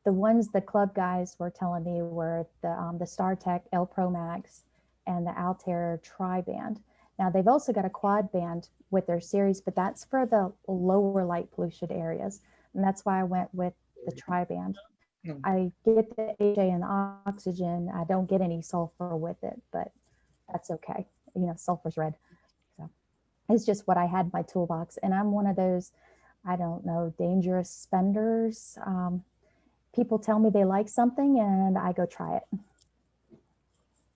the ones the club guys were telling me were the StarTech L Pro Max and the Altair Tri-Band. Now they've also got a quad band with their series, but that's for the lower light pollution areas. And that's why I went with the tri-band. No. I get the AJ and the oxygen. I don't get any sulfur with it, but that's okay. You know, sulfur's red. So it's just what I had in my toolbox. And I'm one of those, I don't know, dangerous spenders. People tell me they like something and I go try it.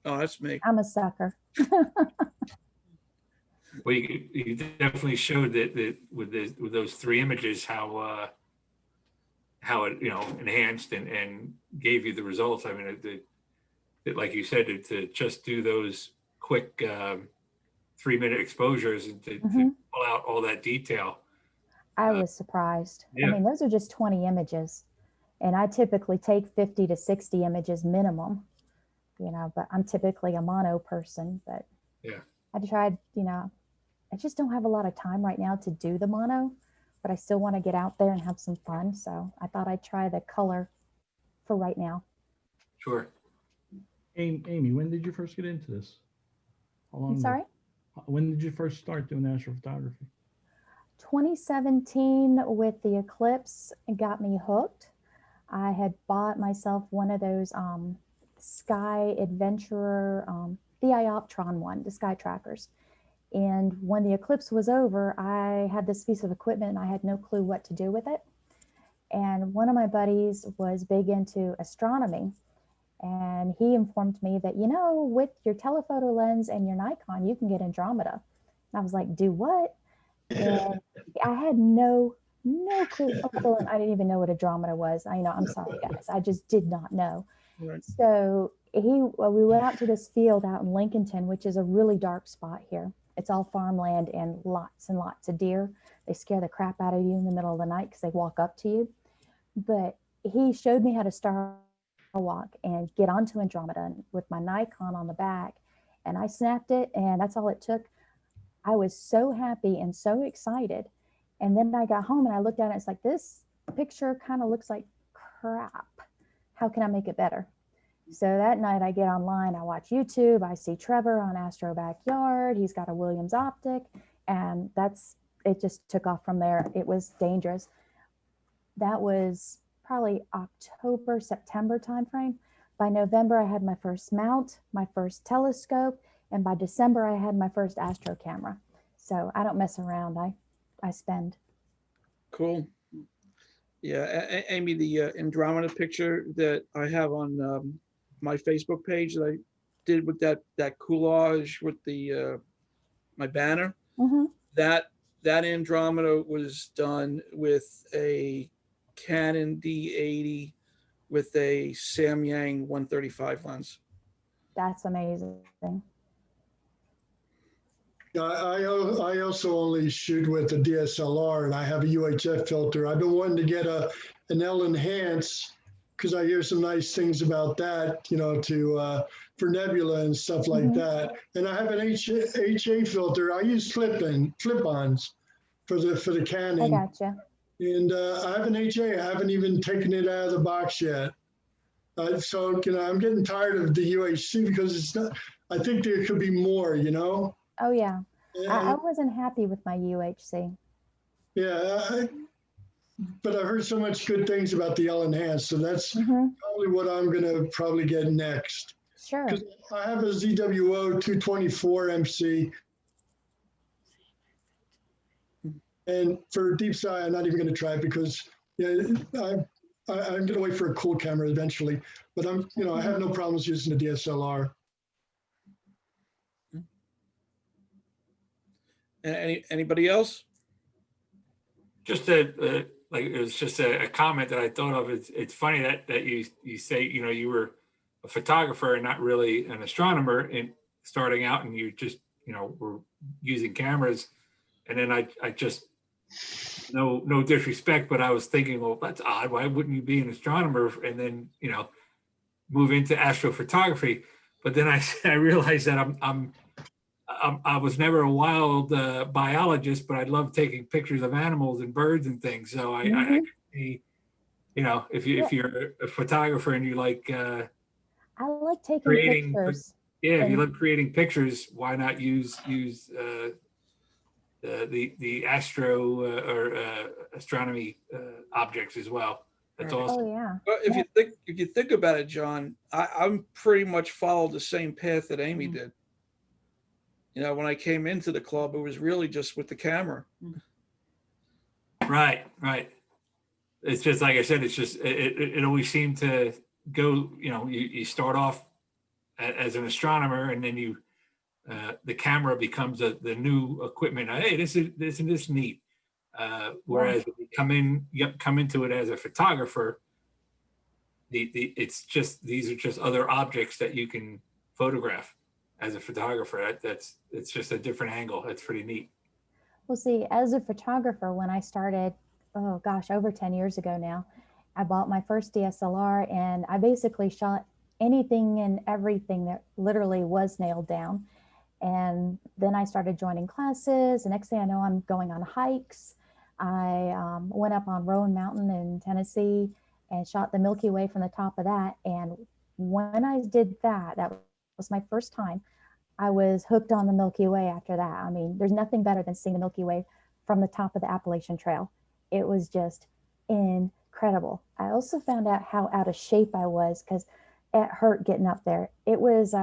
Oh, that's me. I'm a sucker. Well, you definitely showed that with those 3 images how it, you know, enhanced and gave you the results. I mean, like you said, to just do those quick 3-minute exposures and to pull out all that detail. I was surprised. Yeah. I mean, those are just 20 images. And I typically take 50 to 60 images minimum, you know, but I'm typically a mono person. But Yeah. I tried, you know, I just don't have a lot of time right now to do the mono, but I still want to get out there and have some fun. So I thought I'd try the color for right now. Sure. Amy, when did you first get into this? How long I'm ago? sorry? When did you first start doing astrophotography? 2017 with the eclipse got me hooked. I had bought myself one of those Sky Adventurer, the Ioptron one, the Sky Trackers. And when the eclipse was over, I had this piece of equipment and I had no clue what to do with it. And one of my buddies was big into astronomy. And he informed me that, you know, with your telephoto lens and your Nikon, you can get Andromeda. And I was like, do what? And I had no clue. Oh, Philip, I didn't even know what Andromeda was. I know, I'm sorry, guys. I just did not know. Right. So we went out to this field out in Lincolnton, which is a really dark spot here. It's all farmland and lots of deer. They scare the crap out of you in the middle of the night because they walk up to you. But he showed me how to star walk and get onto Andromeda with my Nikon on the back. And I snapped it, and that's all it took. I was so happy and so excited. And then I got home and I looked at it. It's like, this picture kind of looks like crap. How can I make it better? So that night I get online, I watch YouTube, I see Trevor on Astro Backyard. He's got a Williams optic, and it just took off from there. It was dangerous. That was probably October, September timeframe. By November, I had my first mount, my first telescope, and by December, I had my first Astro camera. So I don't mess around. I spend. Cool. Yeah, Amy, the Andromeda picture that I have on my Facebook page that I did with that collage with the my banner, that Andromeda was done with a Canon D80 with a Samyang 135 lens. That's amazing. Yeah, I also only shoot with a DSLR, and I have a UHF filter. I've been wanting to get an L enhance because I hear some nice things about that, you know, for nebula and stuff like that. And I have an HA filter. I use flip-ons for the Canon. I gotcha. And I have an HA. I haven't even taken it out of the box yet. So, you know, I'm getting tired of the UHC because it's not. I think there could be more, you know. Oh yeah, I wasn't happy with my UHC. Yeah, but I heard so much good things about the L enhanced, so that's probably what I'm gonna get next. Sure. Because I have a ZWO 224 MC, and for deep sky, I'm not even gonna try it because I'm gonna wait for a cool camera eventually. But I have no problems using the DSLR. Anybody else? Just it was just a comment that I thought of. It's funny that you say, you know, you were a photographer and not really an astronomer and starting out, and you just, you know, were using cameras. And then I just, no disrespect, but I was thinking, well, that's odd. Why wouldn't you be an astronomer and then, you know, move into astrophotography? But then I realized that I was never a wild biologist, but I love taking pictures of animals and birds and things. So I could see, you know, if you're a photographer and you like I like taking creating pictures. if you love creating pictures, why not use the astro or astronomy objects as well? That's Right. awesome. Oh, yeah. But if you think about it, John, I'm pretty much followed the same path that Amy did. You know, when I came into the club, it was really just with the camera. Right, right. It's just like I said, it's just it always seemed to go, you know, you start off as an astronomer, and then you the camera becomes the new equipment. Hey, isn't this neat? Whereas if you come into it as a photographer, it's just, these are just other objects that you can photograph as a photographer. It's just a different angle. It's pretty neat. Well, see, as a photographer, when I started, oh gosh, over 10 years ago now, I bought my first DSLR and I basically shot anything and everything that literally was nailed down. And then I started joining classes. The next thing I know, I'm going on hikes. I went up on Rowan Mountain in Tennessee and shot the Milky Way from the top of that. And when I did that, that was my first time, I was hooked on the Milky Way after that. I mean, there's nothing better than seeing the Milky Way from the top of the Appalachian Trail. It was just incredible. I also found out how out of shape I was because it hurt getting up there. It was,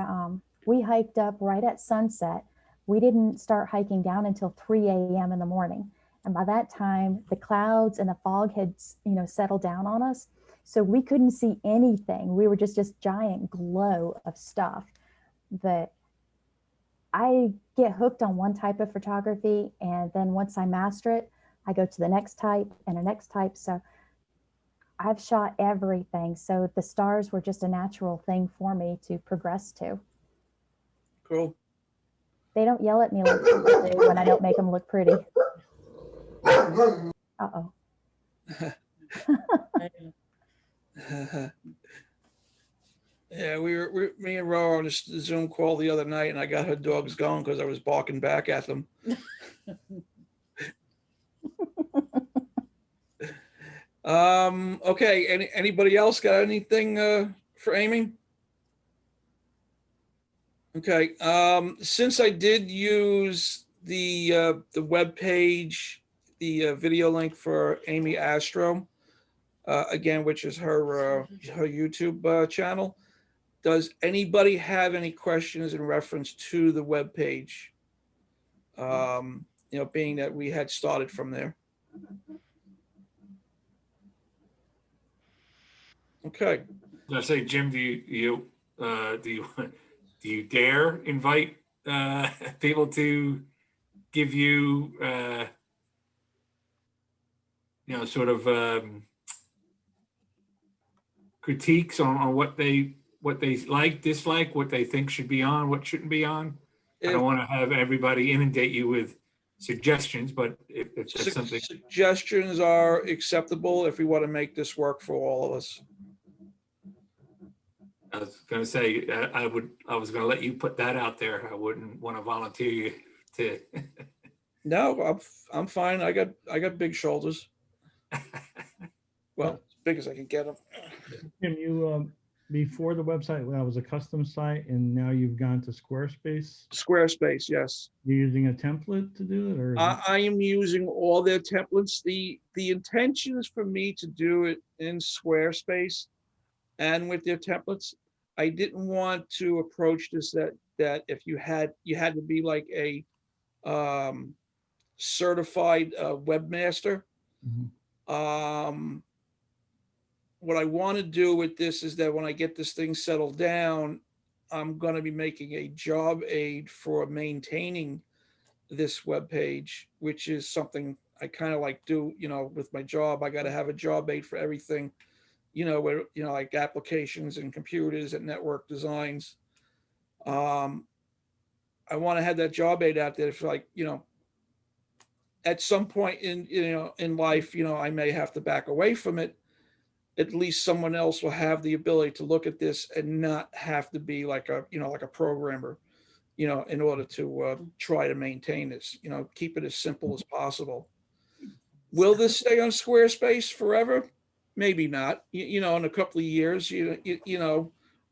we hiked up right at sunset. We didn't start hiking down until 3 a.m. in the morning. And by that time, the clouds and the fog had, settled down on us. So we couldn't see anything. We were just this giant glow of stuff. But I get hooked on one type of photography, and then once I master it, I go to the next type and the next type. So I've shot everything. So the stars were just a natural thing for me to progress to. Cool. They don't yell at me like people do when I don't make them look pretty. Uh-oh. Yeah, me and Ro were on a Zoom call the other night, and I got her dogs going because I was barking back at them. Okay. Anybody else got anything for Amy? Okay. Since I did use the web page, the video link for AmyAstro, again, which is her YouTube channel. Does anybody have any questions in reference to the web page? Being that we had started from there. Okay. I say, Jim, do you dare invite people to give you sort of critiques on what they like, dislike, what they think should be on, what shouldn't be on? I don't want to have everybody inundate you with suggestions, but if that's something. Suggestions are acceptable if we want to make this work for all of us. I was going to say, I was going to let you put that out there. I wouldn't want to volunteer you to. No, I'm fine. I got big shoulders. Well, as big as I can get them. Jim, you before the website, that was a custom site, and now you've gone to Squarespace. Squarespace, yes. You're using a template to do it, or I am using all their templates. The intention is for me to do it in Squarespace and with their templates. I didn't want to approach this that if you had to be like a certified webmaster. Mhm. What I want to do with this is that when I get this thing settled down, I'm going to be making a job aid for maintaining this web page, which is something I kind of like do, with my job. I got to have a job aid for everything, where, like applications and computers and network designs. I want to have that job aid out there if, like, at some point in life, I may have to back away from it. At least someone else will have the ability to look at this and not have to be like a programmer, in order to try to maintain this, keep it as simple as possible. Will this stay on Squarespace forever? Maybe not. In a couple of years, we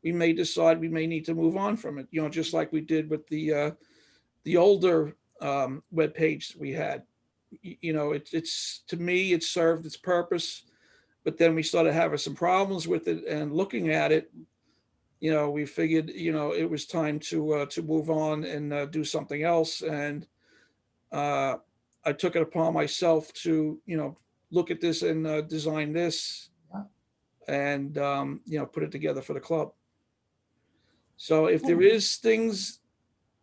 may decide we may need to move on from it, just like we did with the older web page we had. It's to me, it served its purpose. but then we started having some problems with it, and looking at it, you know, we figured, you know, it was time to move on and do something else. And I took it upon myself to, you know, look at this and design this and, you know, put it together for the club. So if there is things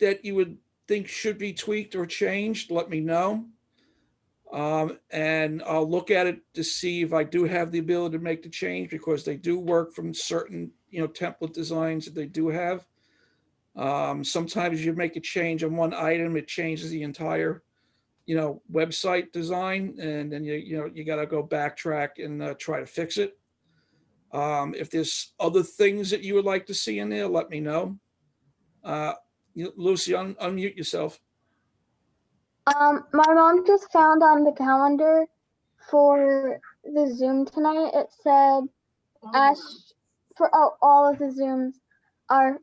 that you would think should be tweaked or changed, let me know. And I'll look at it to see if I do have the ability to make the change, because they do work from certain, you know, template designs that they do have. Sometimes you make a change on one item, it changes the entire, you know, website design, and then you got to go backtrack and try to fix it. If there's other things that you would like to see in there, let me know. Lucy, unmute yourself. My mom just found on the calendar for the Zoom tonight, it said all of the Zooms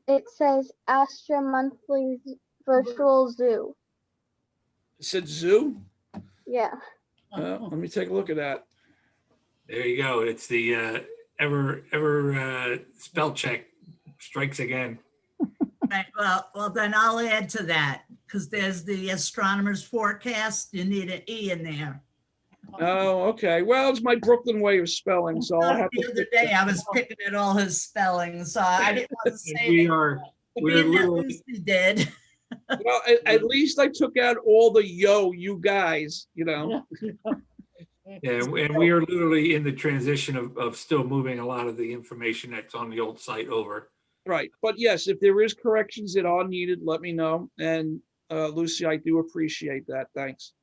it says Astra Monthly Virtual Zoo. It said zoo? Yeah. Let me take a look at that. There you go. It's the ever spell check strikes again. Right, well, then I'll add to that, because there's the astronomer's forecast. You need an E in there. Oh, okay. Well, it's my Brooklyn way of spelling, so I'll have The to other day, I was picking at all his spellings, so I didn't want to say We're being that literally, Lucy did. Well, at least I took out all the you guys, you know. yeah, and we are literally in the transition of still moving a lot of the information that's on the old site over. Right. But yes, if there is corrections that are needed, let me know. And Lucy, I do appreciate that. Thanks.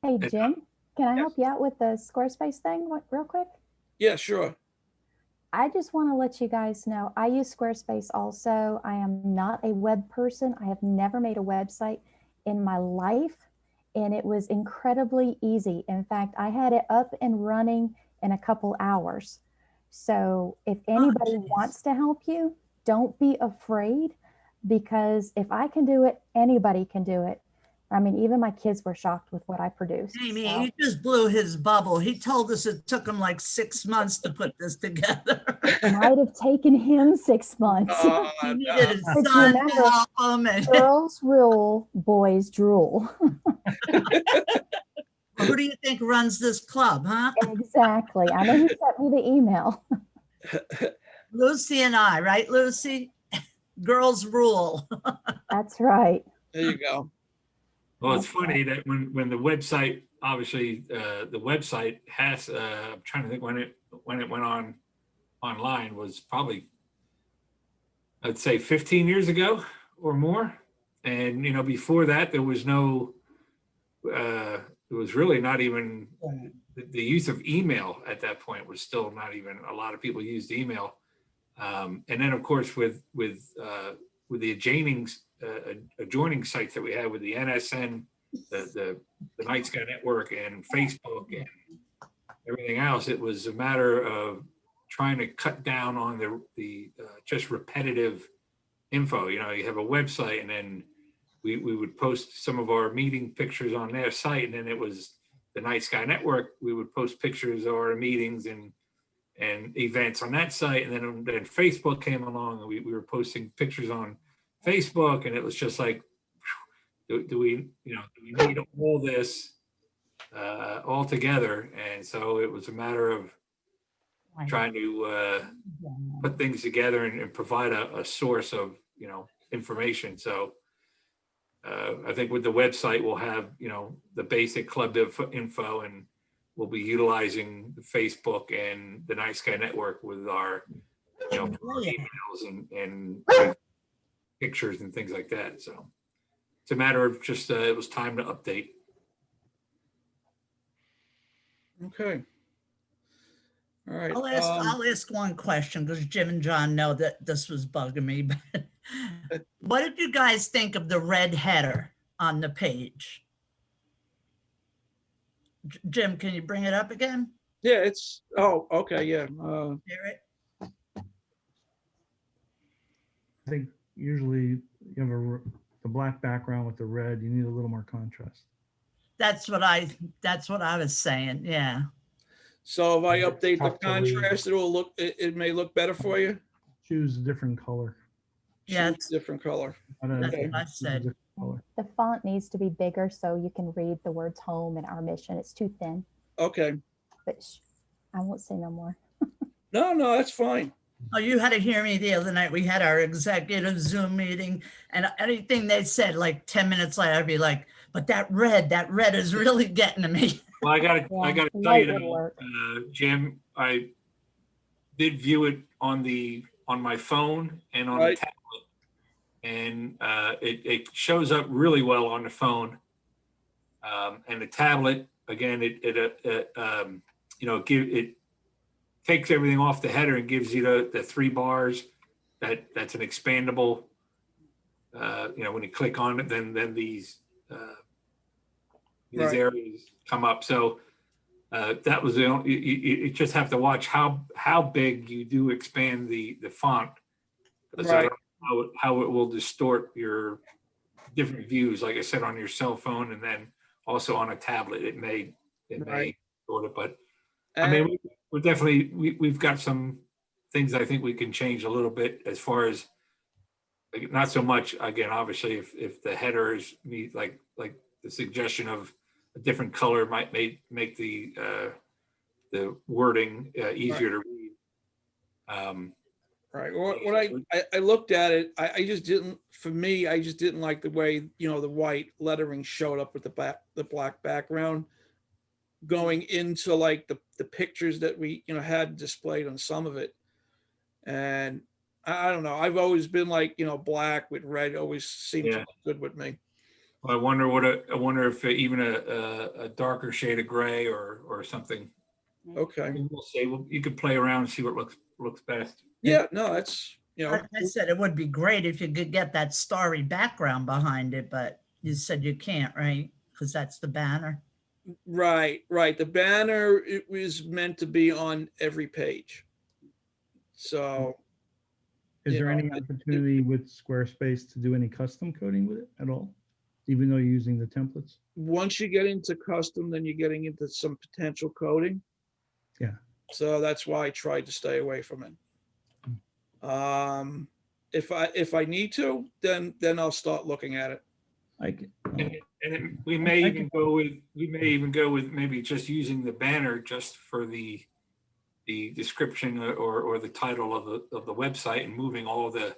Hey, Jim, can I help you out with the Squarespace thing real quick? Yeah, sure. I just want to let you guys know, I use Squarespace also. I am not a web person. I have never made a website in my life, and it was incredibly easy. In fact, I had it up and running in a couple hours. So if anybody wants to help you, don't be afraid, because if I can do it, anybody can do it. I mean, even my kids were shocked with what I produced. Amy, So. you just blew his bubble. He told us it took him like 6 months to put this together. It might have taken him 6 months. He needed his But you son to remember, help him. And girls rule, boys drool. who do you think runs this club, huh? Exactly. I know who sent me the email. Lucy and I, right, Lucy? Girls rule. That's right. There you go. Well, it's funny that when the website, obviously, the website has, I'm trying to think when it went on online was probably, I'd say 15 years ago or more. And, you know, before that, there was no, it was really not even, the use of email at that point was still not even, a lot of people used email. And then, of course, with the adjoining sites that we have with the NSN, the Night Sky Network and Facebook and everything else, it was a matter of trying to cut down on the just repetitive info. You know, you have a website, and then we would post some of our meeting pictures on their site, and then it was the Night Sky Network. We would post pictures of our meetings and events on that site, and then Facebook came along, and we were posting pictures on Facebook, and it was just like, do we need all this all together? And so it was a matter of trying to put things together and provide a source of, you know, information. So I think with the website, we'll have, you know, the basic club info, and we'll be utilizing Facebook and the Night Sky Network with our, you know, emails and pictures and things like that. So it's a matter of just, it was time to update. Okay. All right. I'll ask one question, because Jim and John know that this was bugging me. But what did you guys think of the red header on the page? Jim, can you bring it up again? Yeah, it's, oh, okay, yeah. Hear it? I think usually you have the black background with the red. You need a little more contrast. That's what I was saying. Yeah. So if I update the Tough to read. contrast, it may look better for you. Choose a different color. Yeah, Choose a different color. That's Okay. what I said. The font needs to be bigger so you can read the words home and our mission. It's too thin, Okay. but I won't say no more. No, that's fine. Oh, you had to hear me the other night. We had our executive Zoom meeting, and anything they said, like 10 minutes later, I'd be like, but that red is really getting to me. Well, I gotta Yeah, tell light you, would work. Jim, I did view it on my phone and on the Right. tablet, and it shows up really well on the phone. And the tablet, again, it takes everything off the header and gives you the 3 bars. That's an expandable. When you click on it, then these Right. areas come up. So that was you just have to watch how big you do expand the font, because I Right. don't know how it will distort your different views. Like I said, on your cell phone, and then also on a tablet, it may Right. distort it. But I mean, we're definitely we've got some things I think we can change a little bit, as far as, like, not so much, again, obviously, if the headers need, like the suggestion of a different color might make the wording easier to read. Right. When I looked at it, I just didn't, for me, I just didn't like the way, the white lettering showed up with the black background going into like the pictures that we, had displayed on some of it. And I don't know. I've always been like, black with red always seems to look good with me. I wonder if even a darker shade of gray or something. Okay. We'll see. You could play around and see what looks best. Yeah, no, that's, Like I said, it would be great if you could get that starry background behind it, but you said you can't, right? Because that's the banner. right. The banner, it was meant to be on every page. So, Is You there know, any opportunity with Squarespace to do any custom coding with it at all? Even though you're using the templates? once you get into custom, then you're getting into some potential coding. Yeah. So that's why I tried to stay away from it. If I need to, then I'll start looking at it. We may even go with maybe just using the banner just for the description or the title of the website, and moving all the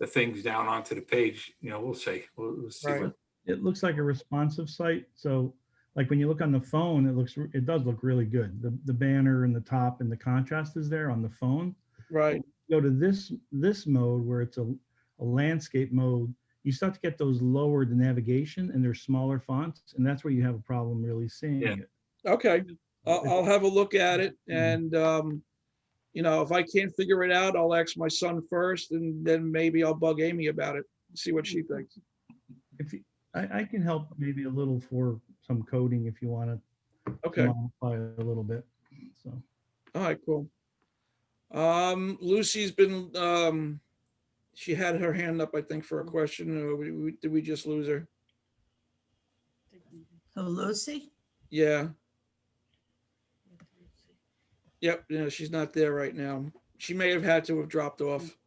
things down onto the page. We'll see. We'll see. Right. It looks like a responsive site. So like when you look on the phone, it does look really good. The banner and the top and the contrast is there on the phone. Right. Go to this mode where it's a landscape mode, you start to get those lowered navigation and they're smaller fonts, and that's where you have a problem really seeing it. Okay. I'll have a look at it, and if I can't figure it out, I'll ask my son first, and then maybe I'll bug Amy about it, see what she thinks. I can help maybe a little for some coding if you want to Okay. modify it a little bit. So. All right, cool. Lucy's been, she had her hand up, I think, for a question. Or did we just lose her? Oh, Lucy? Yeah. Yep. Yeah, she's not there right now. She may have had to have dropped off.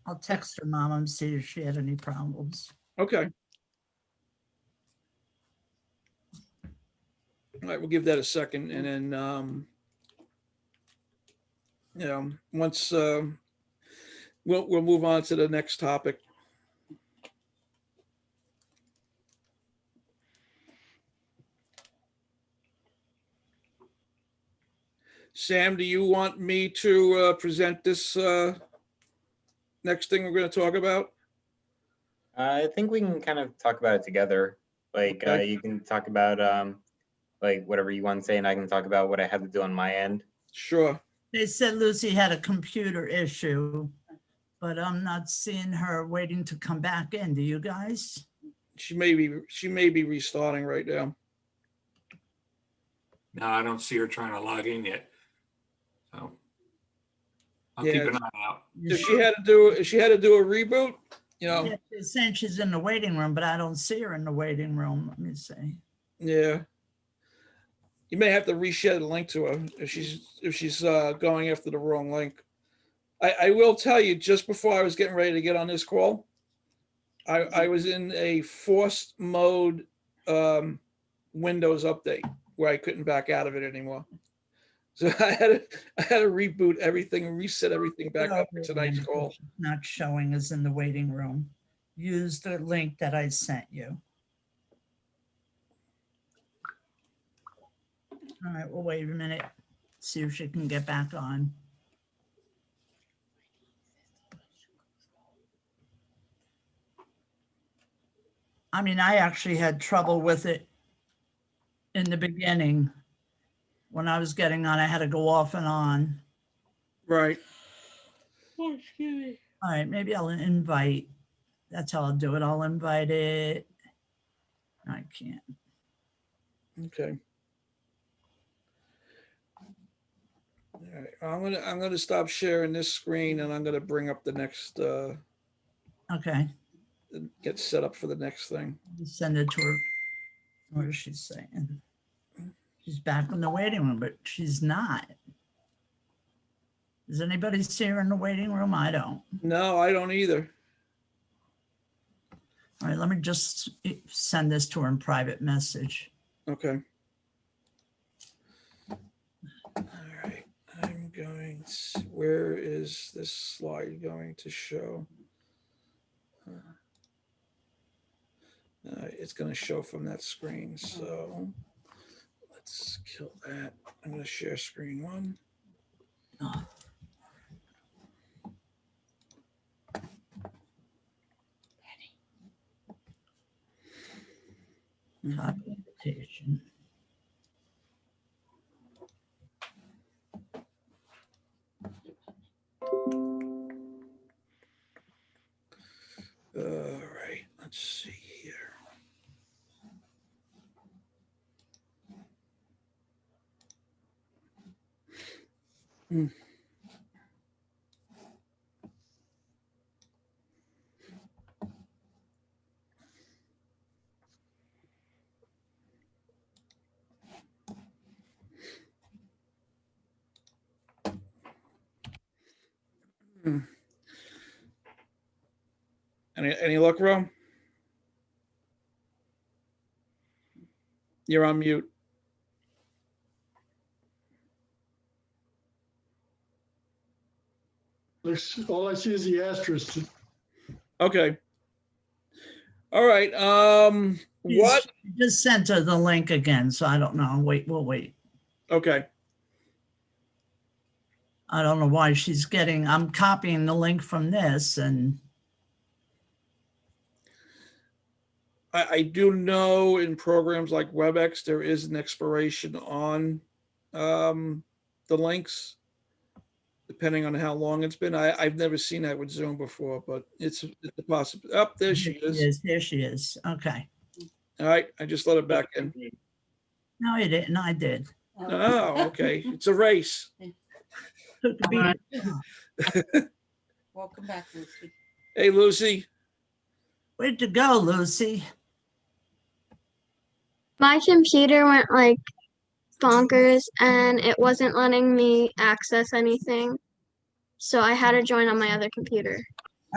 I'll text her mom and see if she had any problems. Okay. All right, we'll give that a second, and then once we'll move on to the next topic. Sam, do you want me to present this next thing we're going to talk about? I think we can kind of talk about it together. Like Okay. you can talk about like whatever you want to say, and I can talk about what I have to do on my end. Sure. They said Lucy had a computer issue, but I'm not seeing her waiting to come back in. Do you guys? She may be restarting right now. No, I don't see her trying to log in yet. So I'll Yeah. keep an eye out. If she had to do a reboot, Yeah, she's saying she's in the waiting room, but I don't see her in the waiting room. Let me see. Yeah. You may have to reshare the link to her if she's going after the wrong link. I will tell you, just before I was getting ready to get on this call, I was in a forced mode Windows update where I couldn't back out of it anymore. So I had to reboot everything and reset everything back up for tonight's call. Not showing us in the waiting room. Use the link that I sent you. All right, we'll wait a minute, see if she can get back on. I mean, I actually had trouble with it in the beginning. When I was getting on, I had to go off and on. Right. All right, maybe I'll invite. That's how I'll do it. I'll invite it. I can't. Okay. All right. I'm gonna stop sharing this screen and I'm gonna bring up the next Okay, get set up for the next thing. send it to her. What is she saying? She's back in the waiting room, but she's not. Does anybody see her in the waiting room? I don't. No, I don't either. All right, let me just send this to her in private message. Okay. All right. I'm going to, where is this slide going to show? It's going to show from that screen. So let's kill that. I'm going to share screen one. Oh. Copy invitation. All right, let's see here. Any luck, Ro? You're on mute. All I see is the asterisk. Okay. All right. What? Just sent her the link again, so I don't know. Wait, we'll wait. Okay. I don't know why she's getting, I'm copying the link from this and I do know in programs like WebEx, there is an expiration on the links, depending on how long it's been. I've never seen that with Zoom before, but it's a possibility. Up there she is. Here she is. Okay. All right, I just let it back in. No, you didn't. I did. Oh, okay. It's a race. Welcome back, Lucy. Hey, Lucy. Where'd you go, Lucy? My computer went like bonkers and it wasn't letting me access anything. So I had to join on my other computer.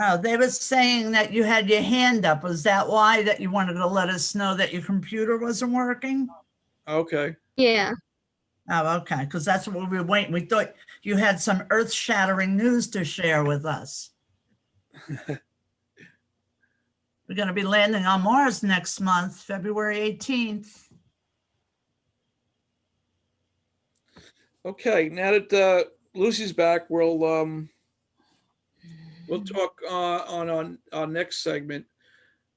Oh, they were saying that you had your hand up. Was that why that you wanted to let us know that your computer wasn't working? Okay. Yeah. Oh, okay. Because that's what we were waiting. We thought you had some earth-shattering news to share with us. We're going to be landing on Mars next month, February 18th. Okay, now that Lucy's back, we'll talk on our next segment.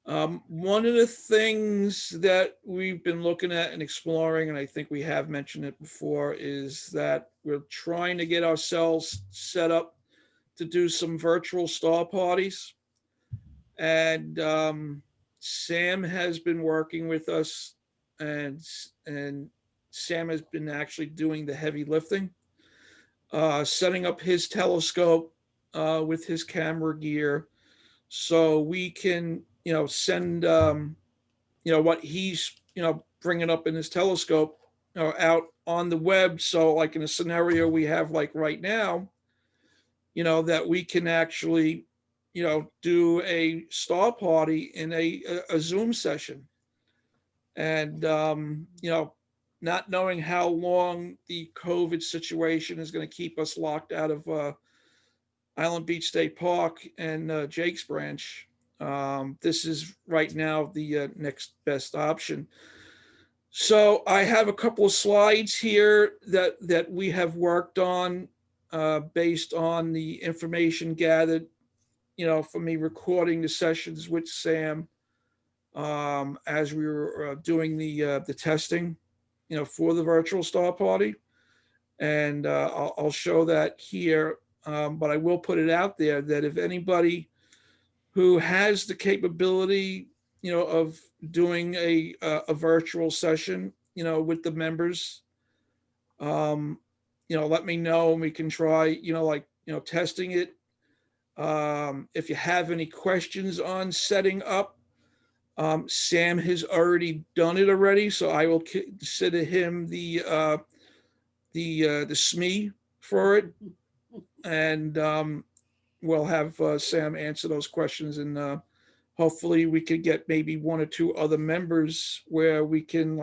One of the things that we've been looking at and exploring, and I think we have mentioned it before, is that we're trying to get ourselves set up to do some virtual star parties. And Sam has been working with us, and Sam has been actually doing the heavy lifting, setting up his telescope with his camera gear, so we can, send, what he's, bring it up in his telescope out on the web. So like in a scenario we have like right now, that we can actually, do a star party in a Zoom session. And, not knowing how long the COVID situation is going to keep us locked out of Island Beach State Park and Jake's Branch, this is right now the next best option. So I have a couple of slides here that we have worked on based on the information gathered, from me recording the sessions with Sam as we were doing the testing, for the virtual star party. And I'll show that here, but I will put it out there that if anybody who has the capability, of doing a virtual session, with the members, let me know and we can try, testing it. If you have any questions on setting up, Sam has already done it already, so I will consider him the SME for it, and we'll have Sam answer those questions, and hopefully we could get maybe one or two other members where we can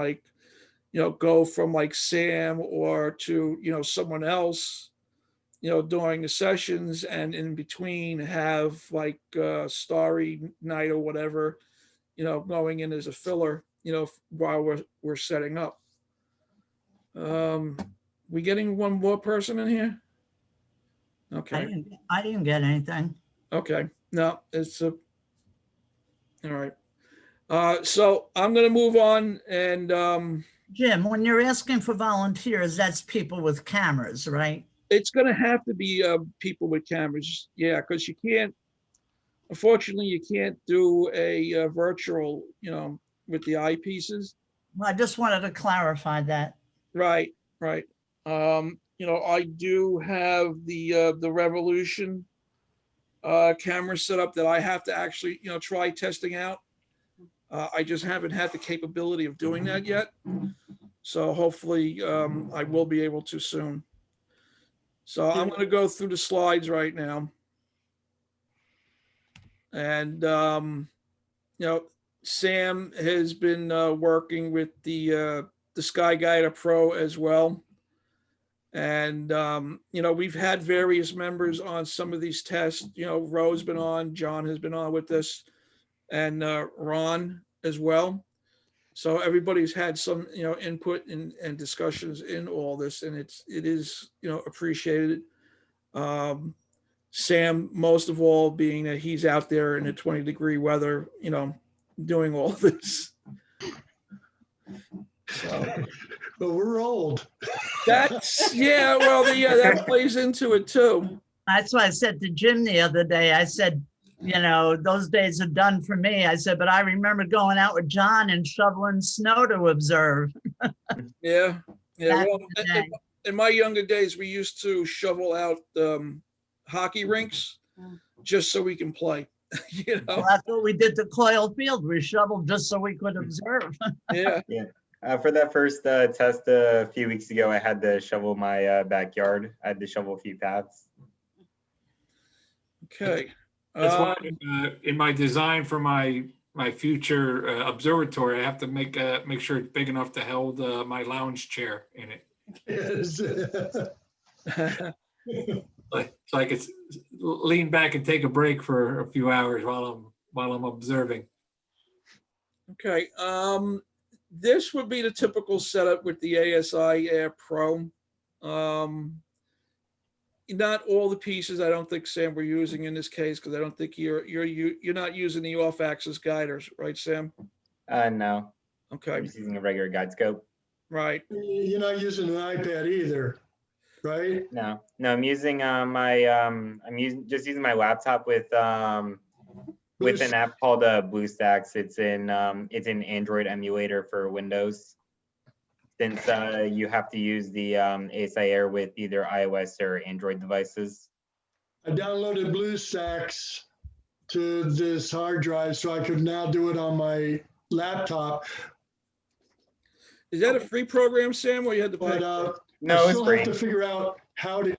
go from like Sam or to someone else, during the sessions, and in between have like Starry Night or whatever, going in as a filler, while we're setting up. We getting one more person in here? Okay. I didn't get anything. Okay. No, it's all right. So I'm going to move on, and Jim, when you're asking for volunteers, that's people with cameras, right? it's going to have to be people with cameras. Yeah, because you can't, unfortunately, you can't do a virtual, with the eyepieces. Well, I just wanted to clarify that. Right, right. I do have the Revolution camera set up that I have to actually, try testing out. I just haven't had the capability of doing that yet. So hopefully I will be able to soon. So I'm going to go through the slides right now. And, Sam has been working with the Sky Guider Pro as well. And, we've had various members on some of these tests. Ro's been on, John has been on with this, and Ron as well. So everybody's had some, input and discussions in all this, and it is, appreciated. Sam, most of all, being that he's out there in the 20-degree weather, doing all this. So, But we're old. that's, yeah, well, that plays into it too. That's why I said to Jim the other day, I said, those days are done for me. I said, but I remember going out with John and shoveling snow to observe. Yeah. Back Well, in the day. in my younger days, we used to shovel out hockey rinks just so we can play. Well, that's what we did to Coyle Field. We shoveled just so we could observe. Yeah. Yeah. For that first test a few weeks ago, I had to shovel my backyard. I had to shovel a few paths. Okay. That's why in my design for my future observatory, I have to make sure it's big enough to hold my lounge chair in it. Yes. So I could lean back and take a break for a few hours while I'm observing. Okay. This would be the typical setup with the ASI Air Pro. Not all the pieces, I don't think, Sam, we're using in this case, because I don't think you're not using the off-axis guiders, right, Sam? No. Okay. I'm just using a regular guide scope. Right. You're not using an iPad either, right? No, I'm using just using my laptop with an app called BlueStacks. It's an Android emulator for Windows. Since you have to use the ASI Air with either iOS or Android devices. I downloaded BlueStacks to this hard drive so I could now do it on my laptop. Is that a free program, Sam, or you had to pay? But for it? No, I it's still free. have to figure out how to get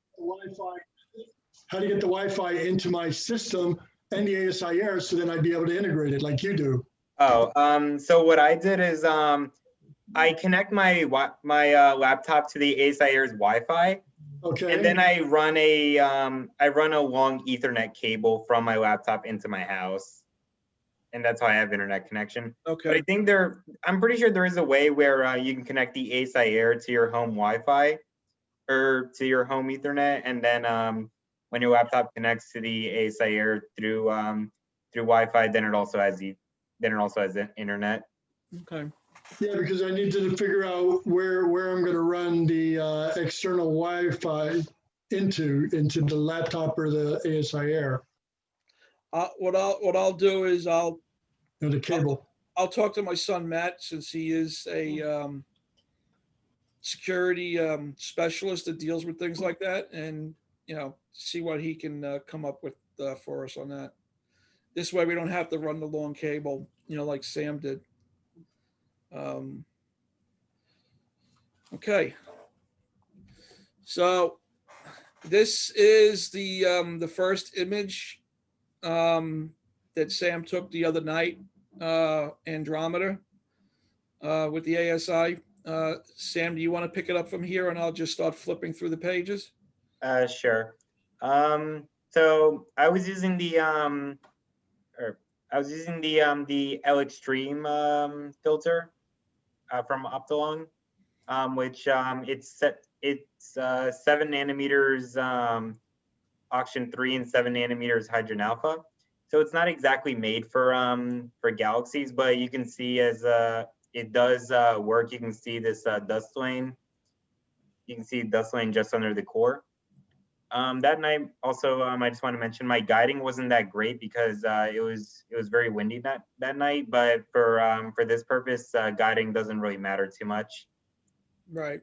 the Wi-Fi, into my system and the ASI Air, so then I'd be able to integrate it like you do. Oh, so what I did is I connect my laptop to the ASI Air's Wi-Fi, Okay. and then I run a long Ethernet cable from my laptop into my house, and that's how I have internet connection. But I Okay, think I'm pretty sure there is a way where you can connect the ASI Air to your home Wi-Fi or to your home Ethernet, and then when your laptop connects to the ASI Air through Wi-Fi, then it also has the internet. okay. Yeah, because I need to figure out where I'm going to run the external Wi-Fi into the laptop or the ASI Air, What I'll do is the cable. I'll talk to my son Matt, since he is a security specialist that deals with things like that, and see what he can come up with for us on that. This way we don't have to run the long cable, like Sam did. Okay. So this is the first image that Sam took the other night, Andromeda, with the ASI. Sam, do you want to pick it up from here, and I'll just start flipping through the pages? Sure. So I was using the L Extreme filter from Optolong, which it's 7 nanometers Oxygen 3 and 7 nanometers Hydrogen Alpha. So it's not exactly made for galaxies, but you can see as it does work. You can see this dust lane. You can see dust lane just under the core. That night also, I just want to mention my guiding wasn't that great because it was very windy that night. But for this purpose, guiding doesn't really matter too much. Right.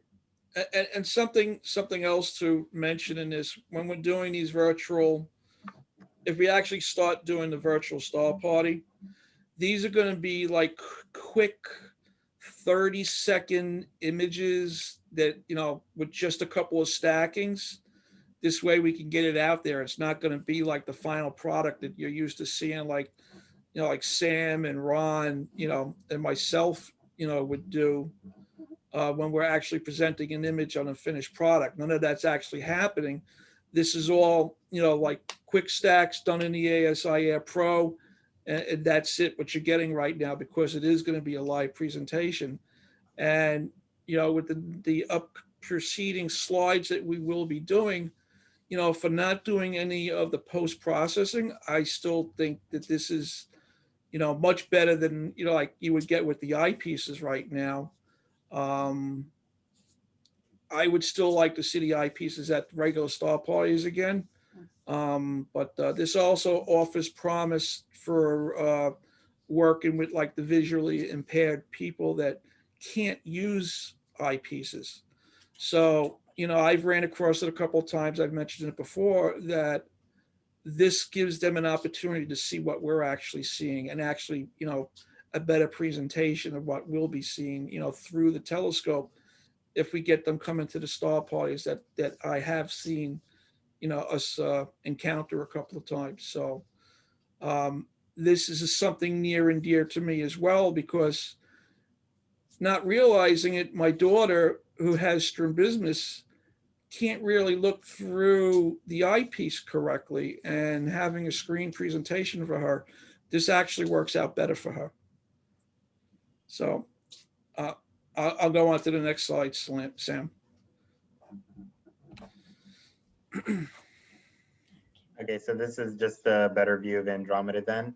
And something else to mention in this, when we're doing these virtual, if we actually start doing the virtual star party, these are going to be like quick 30-second images that, with just a couple of stackings. This way we can get it out there. It's not going to be like the final product that you're used to seeing, like Sam and Ron, and myself, would do when we're actually presenting an image on a finished product. None of that's actually happening. This is all, like quick stacks done in the ASI Air Pro, and that's it, what you're getting right now, because it is going to be a live presentation. And, with the up preceding slides that we will be doing, for not doing any of the post-processing, I still think that this is, much better than, like you would get with the eyepieces right now. I would still like to see the eyepieces at regular star parties again. But this also offers promise for working with like the visually impaired people that can't use eyepieces. So, I've ran across it a couple of times. I've mentioned it before, that this gives them an opportunity to see what we're actually seeing, and actually, a better presentation of what we'll be seeing, through the telescope, if we get them coming to the star parties that I have seen, us encounter a couple of times. So this is something near and dear to me as well, because not realizing it, my daughter, who has strabismus, can't really look through the eyepiece correctly, and having a screen presentation for her, this actually works out better for her. So I'll go on to the next slide, Sam. Okay, so this is just a better view of Andromeda then.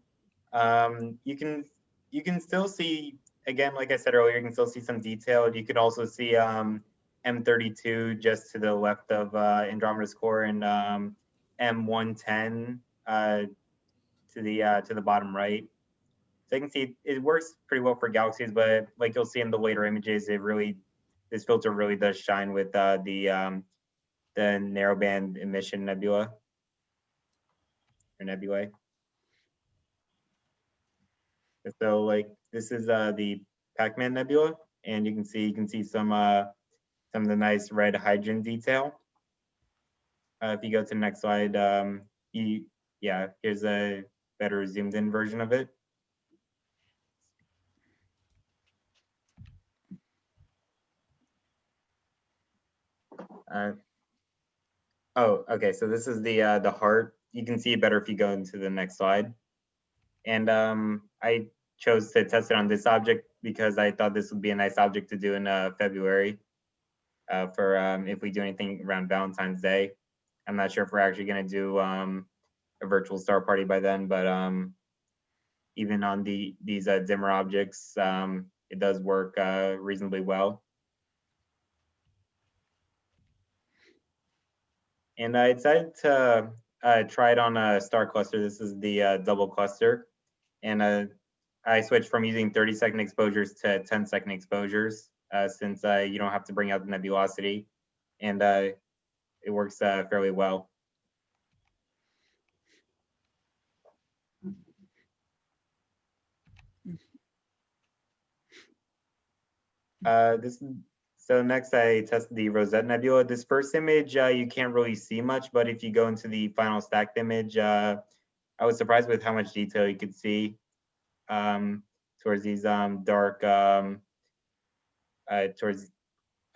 You can still see, again, like I said earlier, you can still see some detail. You can also see M32 just to the left of Andromeda's core, and M110 to the bottom right. So you can see it works pretty well for galaxies, but like you'll see in the later images, this filter really does shine with the narrowband emission nebula or nebulae. So like this is the Pac-Man nebula, and you can see some of the nice red hydrogen detail. If you go to the next slide, here's a better zoomed in version of it. Oh, okay. So this is the heart. You can see it better if you go into the next slide. And I chose to test it on this object because I thought this would be a nice object to do in February for if we do anything around Valentine's Day. I'm not sure if we're actually going to do a virtual star party by then, but even on these dimmer objects, it does work reasonably well. And I decided to try it on a star cluster. This is the double cluster. And I switched from using 30-second exposures to 10-second exposures since you don't have to bring out the nebulosity. And it works fairly well. So next I tested the Rosette Nebula. This first image, you can't really see much, but if you go into the final stacked image, I was surprised with how much detail you could see towards these dark, towards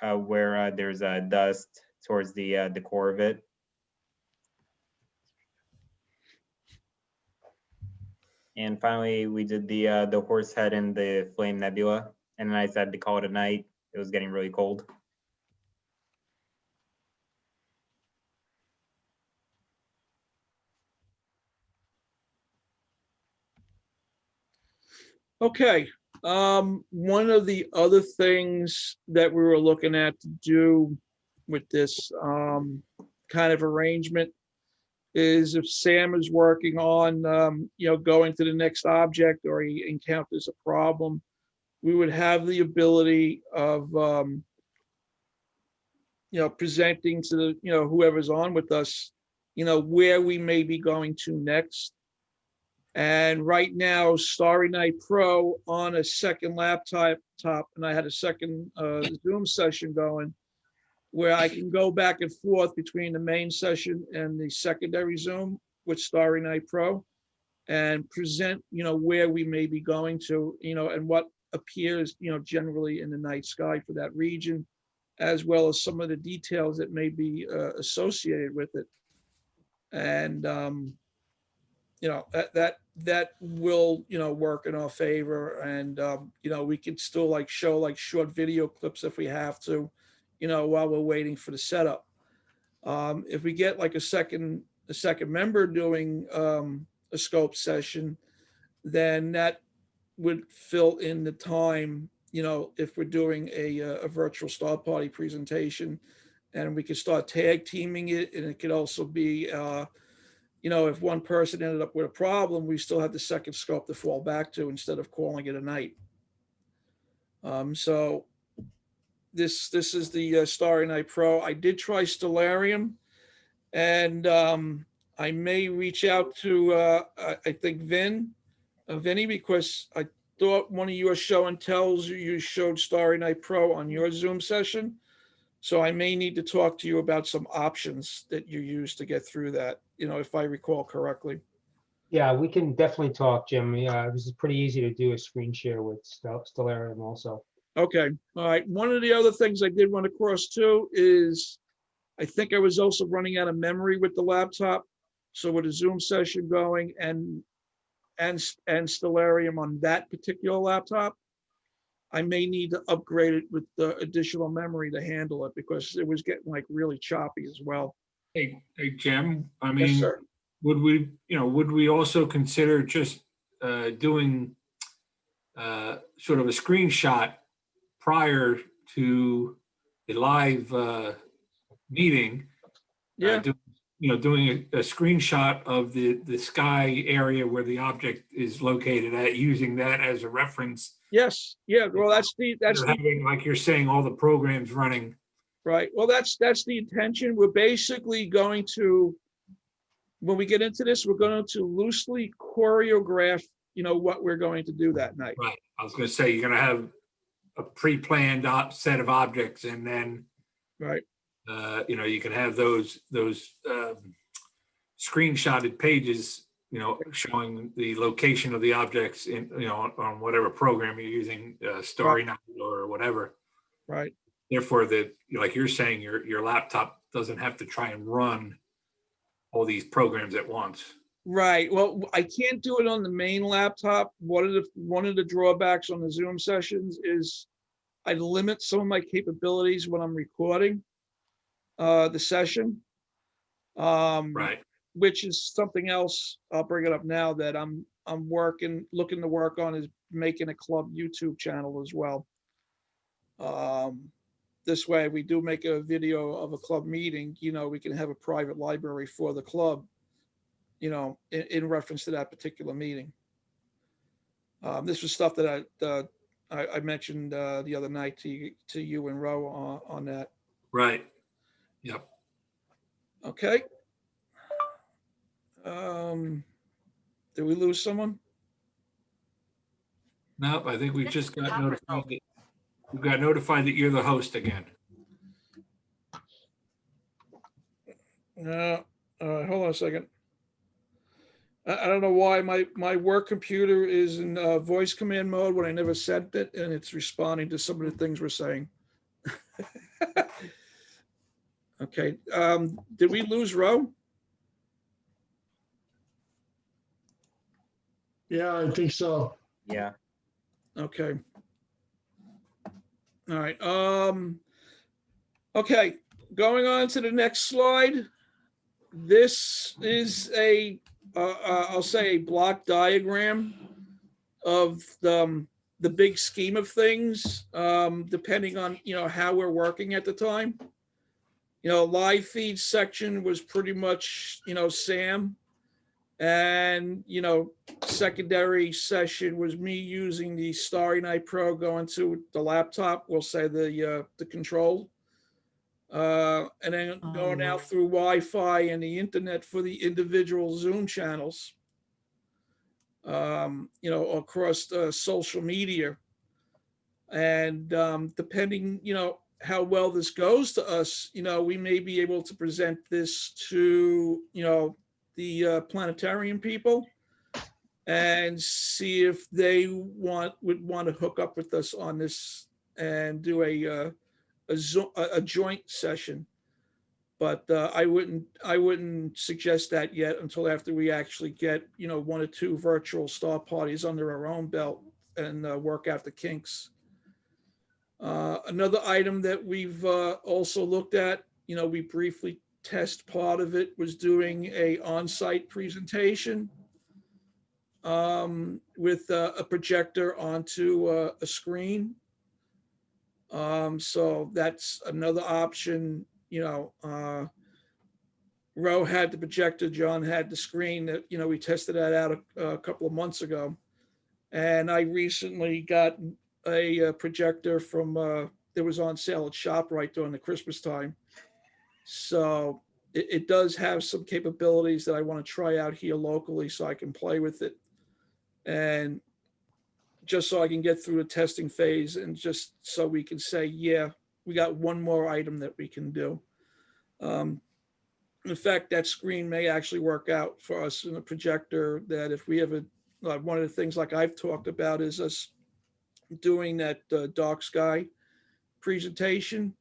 where there's dust towards the core of it. And finally, we did the horse head and the flame nebula, and then I decided to call it a night. It was getting really cold. Okay. One of the other things that we were looking at to do with this kind of arrangement is if Sam is working on, going to the next object or he encounters a problem, we would have the ability of, presenting to the, whoever's on with us, where we may be going to next. And right now, Starry Night Pro on a second laptop, and I had a second Zoom session going, where I can go back and forth between the main session and the secondary Zoom with Starry Night Pro and present, where we may be going to, and what appears, generally in the night sky for that region, as well as some of the details that may be associated with it. And, that will, work in our favor. And, we could still show short video clips if we have to, while we're waiting for the setup. If we get a second member doing a scope session, then that would fill in the time, if we're doing a virtual star party presentation, and we could start tag teaming it. And it could also be, if one person ended up with a problem, we still have the second scope to fall back to instead of calling it a night. So this is the Starry Night Pro. I did try Stellarium, and I may reach out to I think Vinny, because I thought one of your show and tells you showed Starry Night Pro on your Zoom session. So I may need to talk to you about some options that you use to get through that, if I recall correctly. Yeah, we can definitely talk, Jim. Yeah, this is pretty easy to do a screen share with Stellarium also. Okay, all right. One of the other things I did run across too is I think I was also running out of memory with the laptop. So with a Zoom session going and Stellarium on that particular laptop, I may need to upgrade it with the additional memory to handle it because it was getting really choppy as well. Hey, Jim, I Yes, mean, sir. would we also consider just doing sort of a screenshot prior to the live meeting? Yeah. Doing a screenshot of the sky area where the object is located at, using that as a reference. Yes. Yeah. Well, that's having, like you're saying, all the programs running. Right. Well, that's the intention. We're basically going to, when we get into this, we're going to loosely choreograph, what we're going to do that night. Right. I was going to say, you're going to have a pre-planned set of objects, and then Right. you can have those screenshotted pages, showing the location of the objects in, on whatever program you're using, Story Night or whatever. Right. Therefore, like you're saying, your laptop doesn't have to try and run all these programs at once. Right. Well, I can't do it on the main laptop. One of the drawbacks on the Zoom sessions is I limit some of my capabilities when I'm recording the session. Right. Which is something else. I'll bring it up now that I'm looking to work on, is making a club YouTube channel as well. This way, we do make a video of a club meeting, we can have a private library for the club, in reference to that particular meeting. This was stuff that I mentioned the other night to you and Ro on that. Right. Yep. Okay. Did we lose someone? No, I think we just got notified. We got notified that you're the host again. No. Hold on a second. I don't know why my work computer is in voice command mode when I never sent it, and it's responding to some of the things we're saying. Okay. Did we lose Ro? Yeah, I think so. Yeah. Okay. All right. Okay. Going on to the next slide. This is I'll say a block diagram of the big scheme of things, depending on, how we're working at the time. Live feed section was pretty much, Sam. And, secondary session was me using the Starry Night Pro going to the laptop, we'll say the control. And then going out through Wi-Fi and the internet for the individual Zoom channels, across social media. And depending, how well this goes to us, we may be able to present this to, the planetarium people and see if they would want to hook up with us on this and do a joint session. But I wouldn't suggest that yet until after we actually get, 1 or 2 virtual star parties under our own belt and work out the kinks. Another item that we've also looked at, we briefly test part of it, was doing a on-site presentation with a projector onto a screen. So that's another option. Ro had the projector, John had the screen. That we tested that out a couple of months ago, and I recently got a projector from that was on sale at ShopRite during the Christmas time. So it does have some capabilities that I want to try out here locally, so I can play with it, and just so I can get through the testing phase, and just so we can say, yeah, we got one more item that we can do. In fact, that screen may actually work out for us in a projector, that if we have one of the things like I've talked about is us doing that dark sky presentation,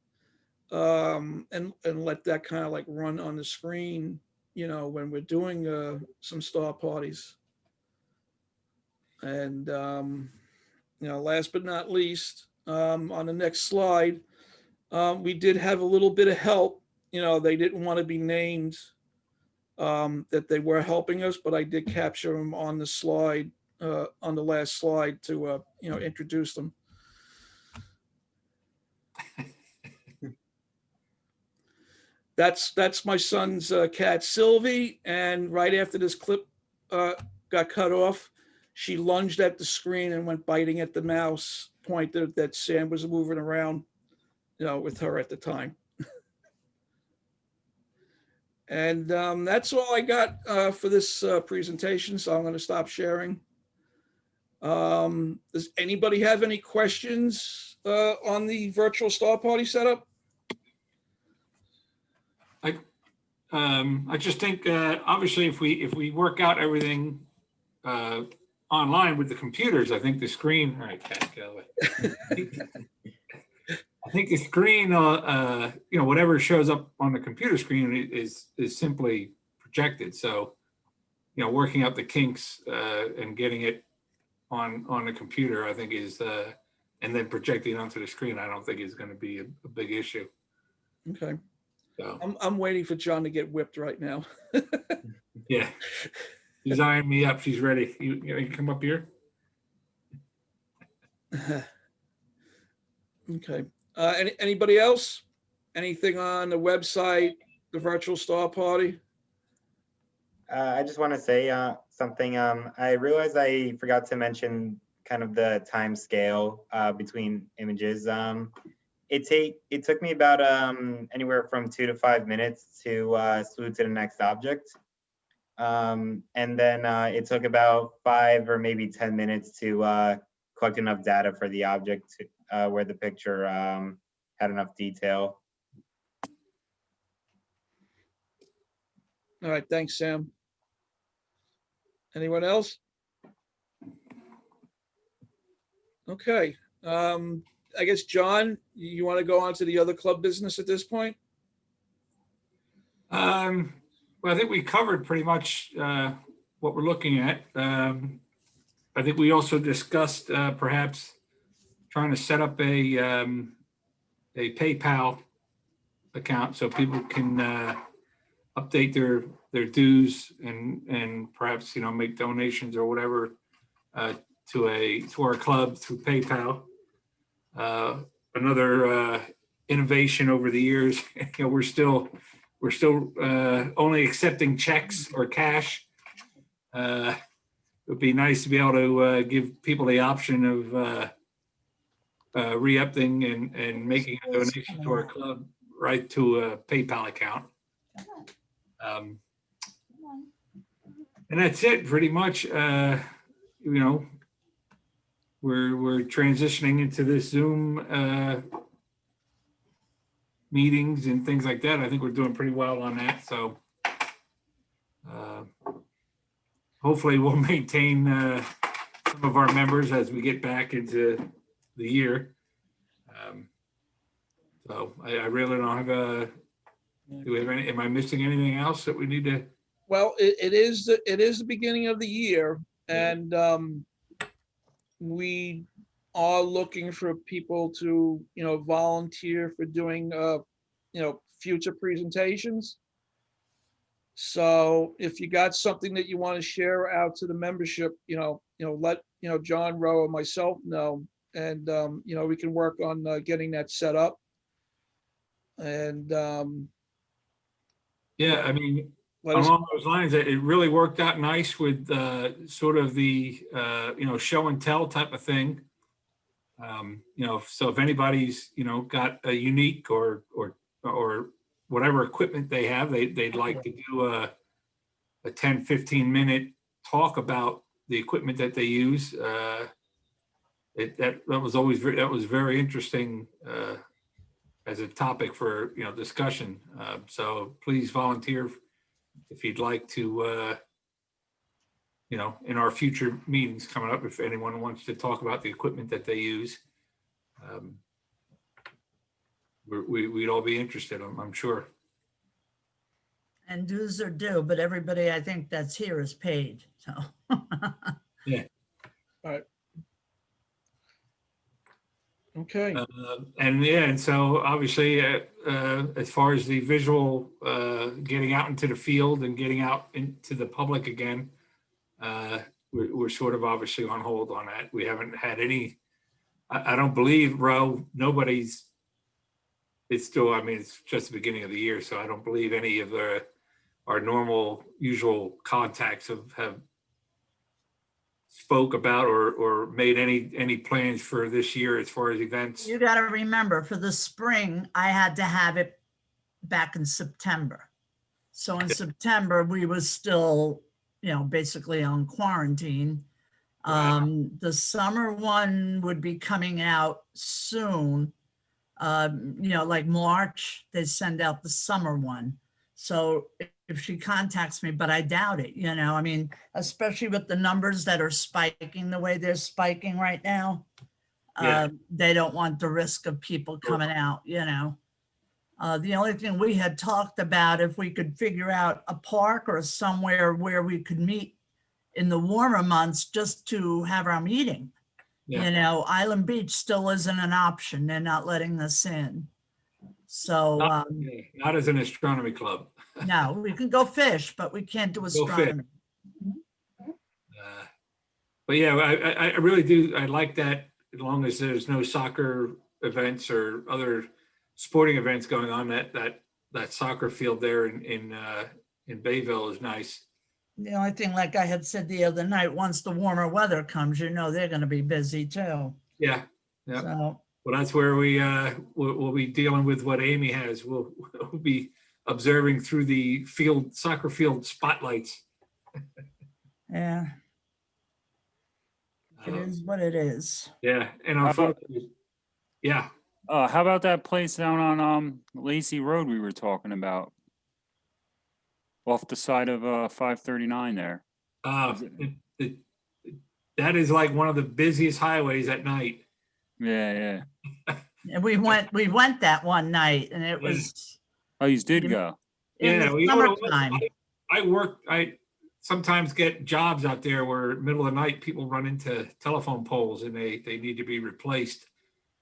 and let that kind of like run on the screen, when we're doing some star parties. And, last but not least, on the next slide, we did have a little bit of help. They didn't want to be named, that they were helping us, but I did capture them on the slide, on the last slide to, introduce them. That's my son's cat, Sylvie. And right after this clip got cut off, she lunged at the screen and went biting at the mouse pointer that Sam was moving around, with her at the time. And that's all I got for this presentation. So I'm going to stop sharing. Does anybody have any questions on the virtual star party setup? I just think, obviously, if we work out everything online with the computers, I think the screen, all right, Kat, get out of the way. I think the screen, you know, whatever shows up on the computer screen is simply projected. So, you know, working out the kinks and getting it on the computer, I think is, and then projecting onto the screen, I don't think is going to be a big issue. Okay. So I'm waiting for John to get whipped right now. yeah, she's eyeing me up. She's ready. You come up here. Okay. Anybody else? Anything on the website, the virtual star party? I just want to say something. I realized I forgot to mention kind of the time scale between images. It took me about anywhere from 2 to 5 minutes to smooth to the next object. And then it took about 5 or maybe 10 minutes to collect enough data for the object where the picture had enough detail. All right. Thanks, Sam. Anyone else? Okay. I guess, John, you want to go on to the other club business at this point? Well, I think we covered pretty much what we're looking at. I think we also discussed perhaps trying to set up a PayPal account so people can update their dues and perhaps, you know, make donations or whatever to our club through PayPal. Another innovation over the years. You know, we're still only accepting checks or cash. It would be nice to be able to give people the option of re-upping and making a donation to our club right to a PayPal account. And that's it pretty much. You know, we're transitioning into this Zoom meetings and things like that. I think we're doing pretty well on that. So hopefully we'll maintain some of our members as we get back into the year. So I really don't have do we have any, am I missing anything else that we need to? Well, it is the beginning of the year, and we are looking for people to, you know, volunteer for doing, you know, future presentations. So if you got something that you want to share out to the membership, let John Rowe or myself know, and you know, we can work on getting that set up. And Yeah, I mean, let us, along those lines, it really worked out nice with sort of the you know, show and tell type of thing. You know, so if anybody's, you know, got a unique or whatever equipment they have, they'd like to do a 10-15 minute talk about the equipment that they use. That was very interesting as a topic for, you know, discussion. So please volunteer if you'd like to, you know, in our future meetings coming up, if anyone wants to talk about the equipment that they use. We'd all be interested, I'm sure. And dues are due, but everybody I think that's here is paid, so. Yeah. all right. Okay. And so obviously, as far as the visual, getting out into the field and getting out into the public again, we're sort of obviously on hold on that. We haven't had any, I don't believe, nobody's, it's still, I mean, it's just the beginning of the year, so I don't believe any of our normal, usual contacts have spoke about or made any plans for this year as far as events. You got to remember, for the spring, I had to have it back in September. So in September, we was still, you know, basically on quarantine. The summer one would be coming out soon. You know, like March, they send out the summer one. So if she contacts me, but I doubt it, you know, I mean, especially with the numbers that are spiking the way they're spiking right now. Yeah. They don't want the risk of people coming out, you know. The only thing we had talked about, if we could figure out a park or somewhere where we could meet in the warmer months just to have our meeting. Yeah. You know, Island Beach still isn't an option. They're not letting us in. So, Not as an astronomy club. no, we can go fish, but we can't do Go fish. astronomy. But yeah, I really do. I like that as long as there's no soccer events or other sporting events going on, that soccer field there in Bayville is nice. The only thing, like I had said the other night, once the warmer weather comes, you know, they're going to be busy too. Yeah. Yeah. So, Well, that's where we'll be dealing with what Amy has. We'll be observing through the soccer field spotlights. yeah, it is what it is. Yeah, and How about- unfortunately, yeah. How about that place down on Lacey Road we were talking about? Off the side of 539 there. That is like one of the busiest highways at night. Yeah. And we went that one night, and it was Oh, you did go. in Yeah, the well, you know what it was? summertime. I sometimes get jobs out there where middle of the night people run into telephone poles and they need to be replaced.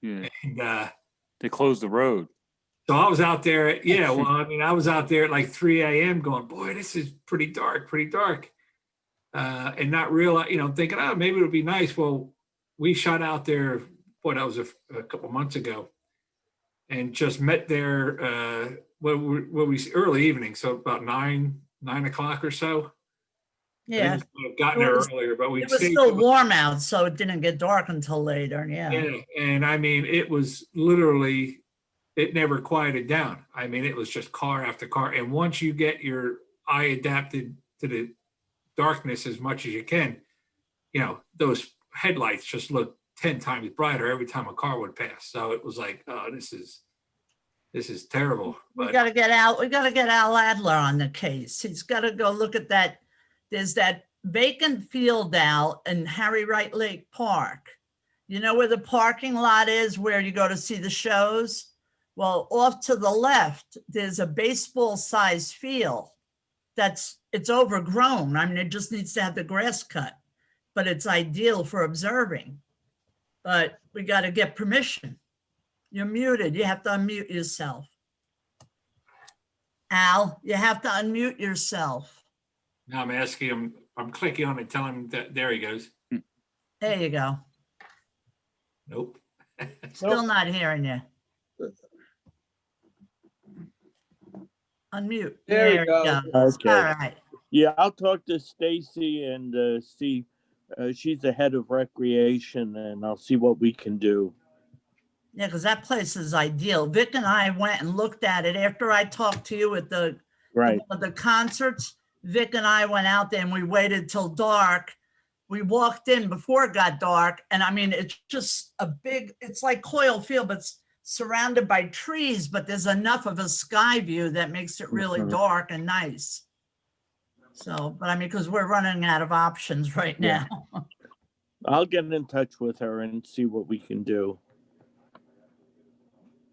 Yeah. And They closed the road. so I was out there. Yeah, well, I mean, I was out there at like 3 a.m. going, boy, this is pretty dark. And not realize, thinking, oh, maybe it'll be nice. Well, we shot out there, that was a couple months ago, and just met there early evening, so about 9 o'clock or so. Yeah, I think we might have gotten there earlier, but we it was stayed. still warm out, so it didn't get dark until later. Yeah. Yeah, and I mean, it was literally, it never quieted down. I mean, it was just car after car. And once you get your eye adapted to the darkness as much as you can, those headlights just look 10 times brighter every time a car would pass. So it was like, oh, this is terrible. We But got to get Al Adler on the case. He's got to go look at that. There's that vacant field out in Harry Wright Lake Park. You know where the parking lot is where you go to see the shows? Well, off to the left, there's a baseball sized field it's overgrown. I mean, it just needs to have the grass cut, but it's ideal for observing. But we got to get permission. You're muted. You have to unmute yourself. Al, you have to unmute yourself. now I'm asking him, I'm clicking on it, telling him that there he goes. There you go. Nope. Still not hearing you. Unmute. There you go. Okay. All right. Yeah, I'll talk to Stacy and see. She's the head of recreation, and I'll see what we can do. Yeah, because that place is ideal. Vic and I went and looked at it after I talked to you at the concerts. Vic and I went out there and we waited till dark. We walked in before it got dark, and I mean, it's just it's like Coyle Field, but it's surrounded by trees, but there's enough of a sky view that makes it really dark and nice. So, but I mean, because we're running out of options right now. I'll get in touch with her and see what we can do.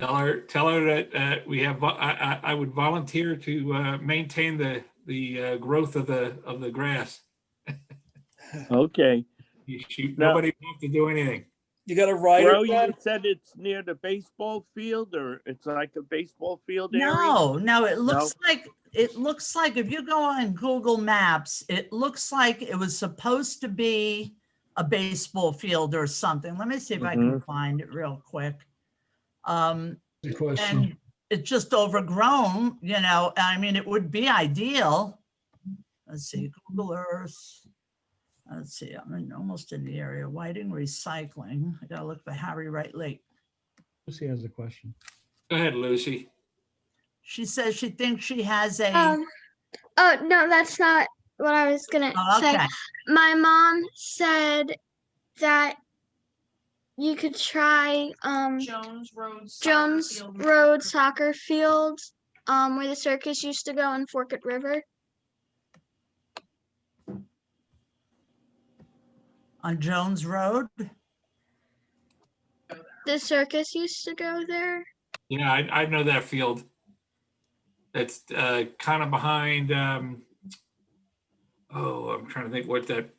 Tell her that we have. I would volunteer to maintain the growth of the grass. Okay. Nobody have to do anything. You got a rider? Well, you said it's near the baseball field, or it's like a baseball field area? No, it looks like if you go on Google Maps, it looks like it was supposed to be a baseball field or something. Let me see if I can find it real quick. And it's just overgrown, I mean, it would be ideal. Let's see, Google Earth. Let's see, I'm almost in the area. Whiting Recycling. I gotta look for Harry Wright Lake. Lucy has a question. Go ahead, Lucy. She says she thinks she has a. Oh no, that's not what I was gonna Oh, say. okay. My mom said that you could try Jones Road Soccer Field, where the circus used to go in Forked River. On Jones Road? The circus used to go there. Yeah, I know that field. It's kind of behind, oh, I'm trying to think what that.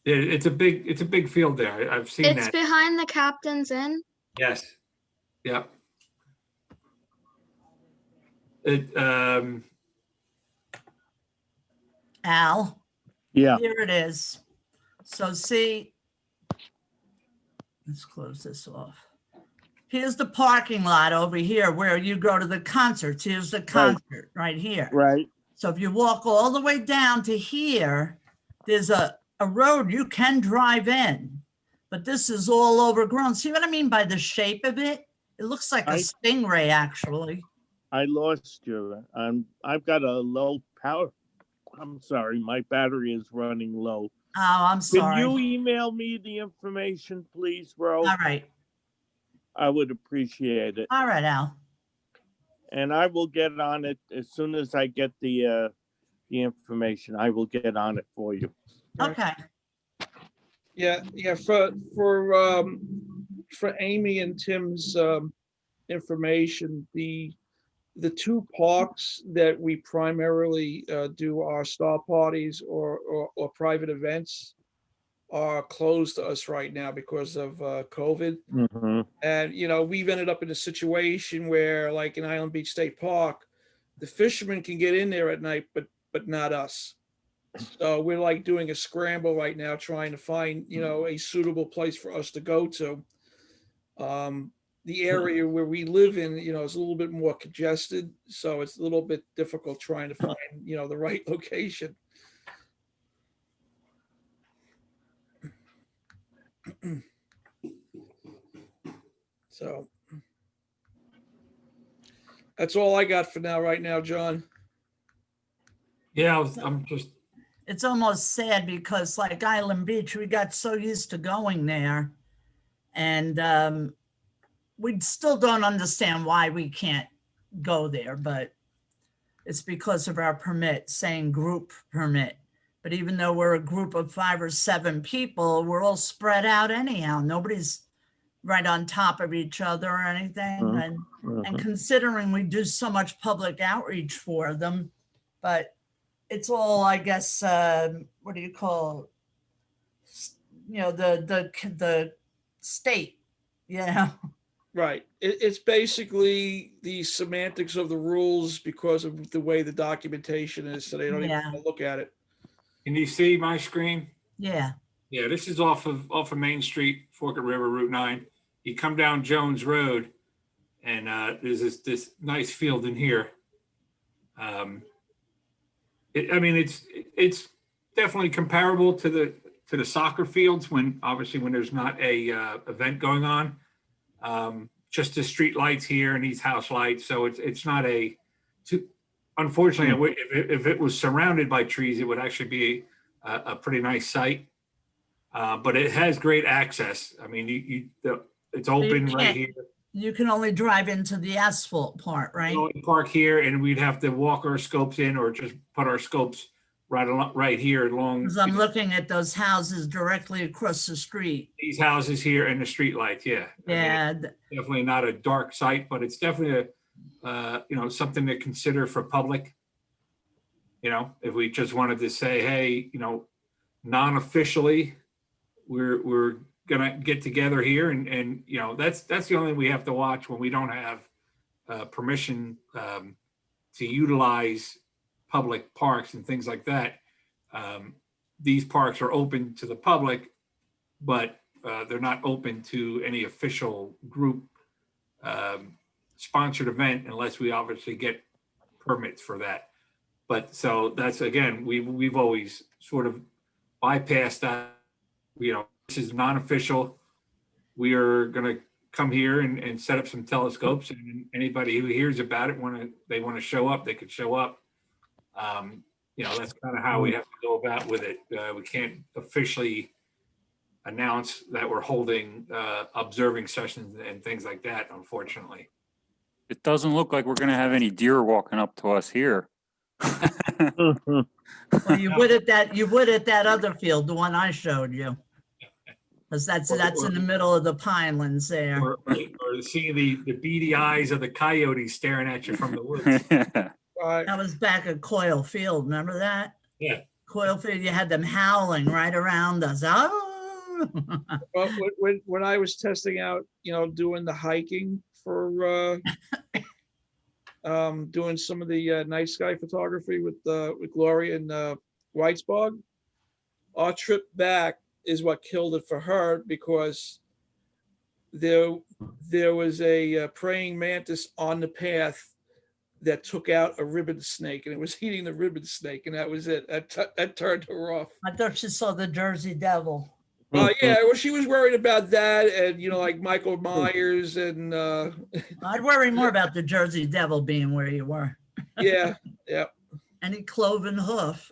It's a big field there. I've seen It's that. behind the Captain's Inn. Yes. Yep. It, Al? Yeah. Here it is. So see, let's close this off. Here's the parking lot over here where you go to the concerts. Here's the concert right here. Right. So if you walk all the way down to here, there's a road you can drive in, but this is all overgrown. See what I mean by the shape of it? It looks like a stingray, actually. I lost you. I've got a low power. I'm sorry, my battery is running low. Oh, I'm sorry. Can you email me the information, please, bro? All right. I would appreciate it. All right, Al. And I will get on it as soon as I get the information. I will get on it for you. Okay. Yeah, for Amy and Tim's information, the two parks that we primarily do our star parties or private events are closed to us right now because of COVID. Mm-hmm. And, we've ended up in a situation where, like in Island Beach State Park, the fishermen can get in there at night, but not us. So we're like doing a scramble right now, trying to find, a suitable place for us to go to. The area where we live in, is a little bit more congested. So it's a little bit difficult trying to find, the right location. So that's all I got for now, right now, John. yeah, I'm just, It's almost sad because like Island Beach, we got so used to going there, and we still don't understand why we can't go there, but it's because of our permit saying group permit. But even though we're a group of 5 or 7 people, we're all spread out anyhow. Nobody's right on top of each other or anything. And considering we do so much public outreach for them, but it's all, I guess, what do you call, the state, Right. It's basically the semantics of the rules because of the way the documentation is, so they don't even look at it. can you see my screen? Yeah. Yeah, this is off of Main Street, Forked River, Route 9. You come down Jones Road, and there's this nice field in here. It's definitely comparable to the soccer fields when there's not a event going on. Just the street lights here and these house lights, so it's not unfortunately, if it was surrounded by trees, it would actually be a pretty nice site. But it has great access. I mean, it's open right here. You can only drive into the asphalt part, right? We park here, and we'd have to walk our scopes in, or just put our scopes right here along. Because I'm looking at those houses directly across the street. These houses here and the street lights, yeah. Yeah. Definitely not a dark site, but it's definitely something to consider for public. If we just wanted to say, hey, non-officially, we're gonna get together here, and that's the only thing we have to watch when we don't have permission to utilize public parks and things like that. These parks are open to the public, but they're not open to any official group sponsored event unless we obviously get permits for that. But so that's, again, we've always sort of bypassed that. This is non-official. We are going to come here and set up some telescopes, and anybody who hears about it, they want to show up, they could show up. that's kind of how we have to go about with it. We can't officially announce that we're holding observing sessions and things like that, unfortunately. It doesn't look like we're gonna have any deer walking up to us here. Well, you would at that other field, the one I showed you. Because that's in the middle of the pinelands there. Or see the beady eyes of the coyotes staring at you from the woods. That was back at Coyle Field. Remember that? Yeah. Coyle Field, you had them howling right around us. Oh. Well, when I was testing out, doing the hiking for doing some of the night sky photography with Gloria and Whitesbog, our trip back is what killed it for her, because there was a praying mantis on the path that took out a ribbon snake, and it was eating the ribbon snake, and that was it. That turned her off. I thought she saw the Jersey Devil. Yeah, well, she was worried about that, and like Michael Myers, and I'd worry more about the Jersey Devil being where you were. yeah. Any cloven hoof.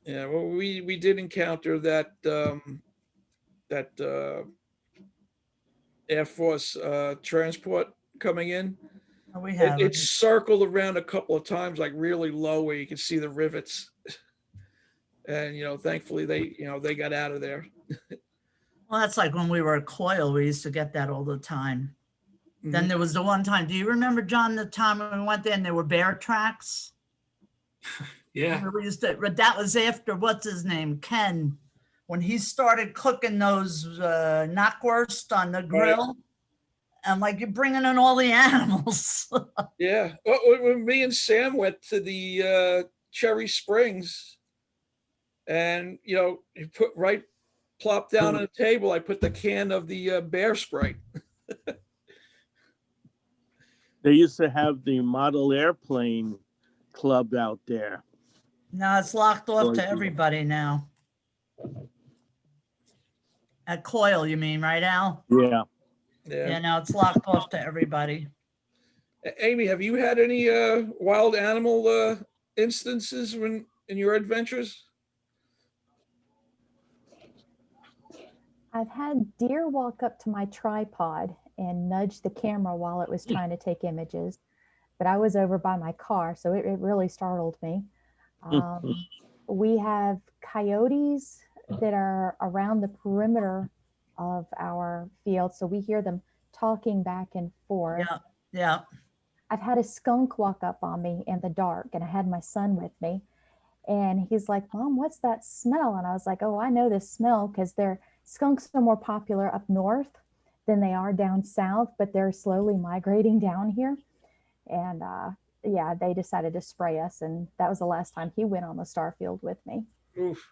Yeah, well, we did encounter that Air Force transport coming in. Oh, we have it circled around a couple of times, like really low, where you could see the rivets. And thankfully they got out of there. Well, that's like when we were at Coyle, we used to get that all the time. Then there was the one time, do you remember, John, the time when we went there and there were bear tracks? Yeah. We used to, but that was after, what's his name, Ken, when he started cooking those knockwurst on the grill. And like, you're bringing in all the animals. Yeah. Well, when me and Sam went to the Cherry Springs, and you plop down on the table, I put the can of the bear spray. They used to have the model airplane club out there. No, it's locked off to everybody now. At Coyle, you mean, right, Al? Yeah. Yeah, no, it's locked off to everybody. Amy, have you had any wild animal instances in your adventures? I've had deer walk up to my tripod and nudge the camera while it was trying to take images, but I was over by my car, so it really startled me. We have coyotes that are around the perimeter of our field, so we hear them talking back and forth. Yeah. I've had a skunk walk up on me in the dark, and I had my son with me, and he's like, "Mom, what's that smell?" And I was like, "Oh, I know this smell, because skunks are more popular up north than they are down south, but they're slowly migrating down here." And yeah, they decided to spray us, and that was the last time he went on the star field with me. Oof.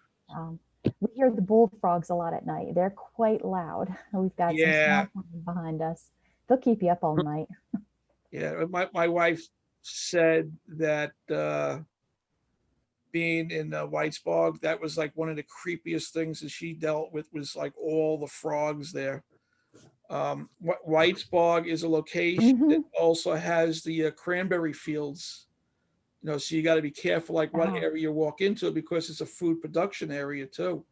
We hear the bullfrogs a lot at night. They're quite loud. We've got some small ones behind us. They'll keep you up all night. Yeah, my wife said that being in Whitesbog, that was like one of the creepiest things that she dealt with, was like all the frogs there. Whitesbog is a location that also has the cranberry fields, so you got to be careful like what area you walk into, because it's a food production area too.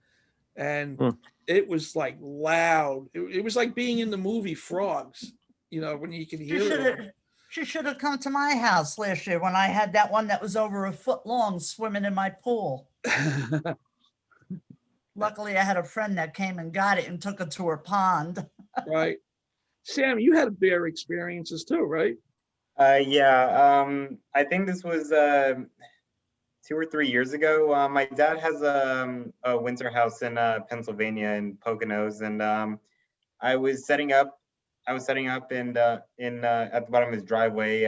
And it was like loud. It was like being in the movie Frogs, when you can hear it. She should have come to my house last year when I had that one that was over a foot long swimming in my pool. Luckily, I had a friend that came and got it and took it to her pond. Right. Sam, you had bear experiences too, right? Yeah. I think this was 2 or 3 years ago. My dad has a winter house in Pennsylvania in Poconos, and I was setting up and at the bottom of his driveway.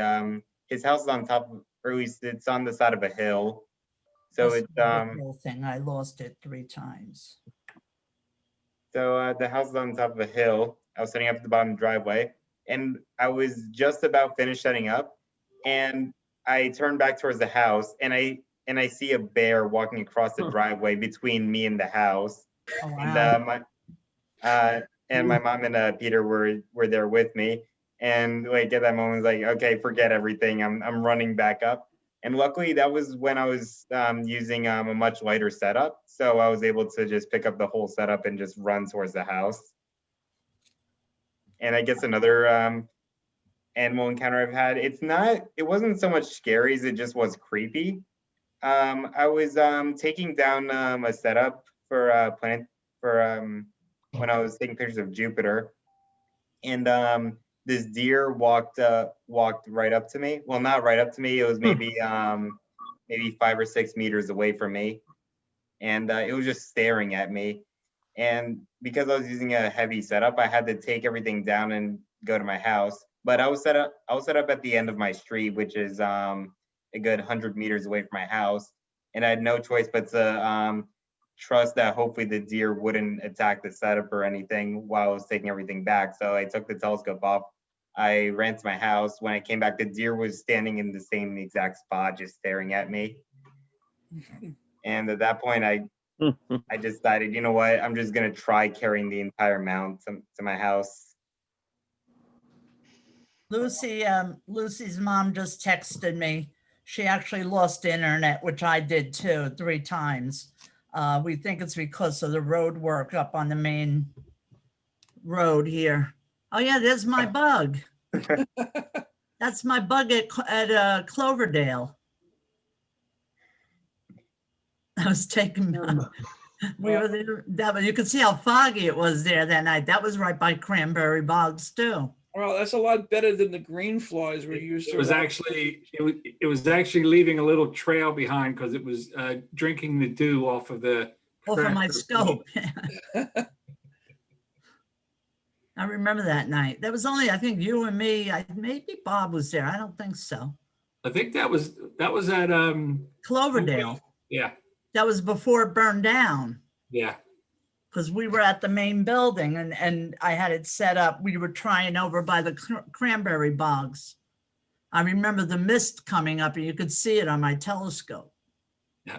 His house is on top of, or at least it's on the side of a hill. So That's it's the whole thing. I lost it 3 times. So the house is on top of a hill. I was setting up at the bottom of the driveway, and I was just about finished setting up, and I turned back towards the house, and I see a bear walking across the driveway between me and the house. Oh, wow. And my mom and Peter were there with me, And like at that moment, like, okay, forget everything. I'm running back up. And luckily that was when I was using a much lighter setup. So I was able to just pick up the whole setup and just run towards the house. And I guess another animal encounter I've had, it wasn't so much scary as it just was creepy. I was taking down a setup for when I was taking pictures of Jupiter, and this deer walked right up to me. Well, not right up to me. It was maybe 5 or 6 meters away from me, and it was just staring at me. And because I was using a heavy setup, I had to take everything down and go to my house. But I was set up at the end of my street, which is a good 100 meters away from my house, and I had no choice but to trust that hopefully the deer wouldn't attack the setup or anything while I was taking everything back. So I took the telescope off. I ran to my house. When I came back, the deer was standing in the same exact spot, just staring at me. And at that point, I decided, you know what, I'm just gonna try carrying the entire mount to my house. Lucy's mom just texted me. She actually lost internet, which I did too, 3 times. We think it's because of the road work up on the main road here. Oh yeah, there's my bug. That's my bug at Cloverdale. I was taking, we were there, you could see how foggy it was there that night. That was right by Cranberry Bogs too. Well, that's a lot better than the green flies we're used to. It was actually leaving a little trail behind because it was drinking the dew off of my scope. I remember that night. That was only, I think, you and me. Maybe Bob was there. I don't think so. I think that was at Cloverdale. Yeah. That was before it burned down. Yeah. Because we were at the main building and I had it set up. We were trying over by the Cranberry Bogs. I remember the mist coming up and you could see it on my telescope. Yeah.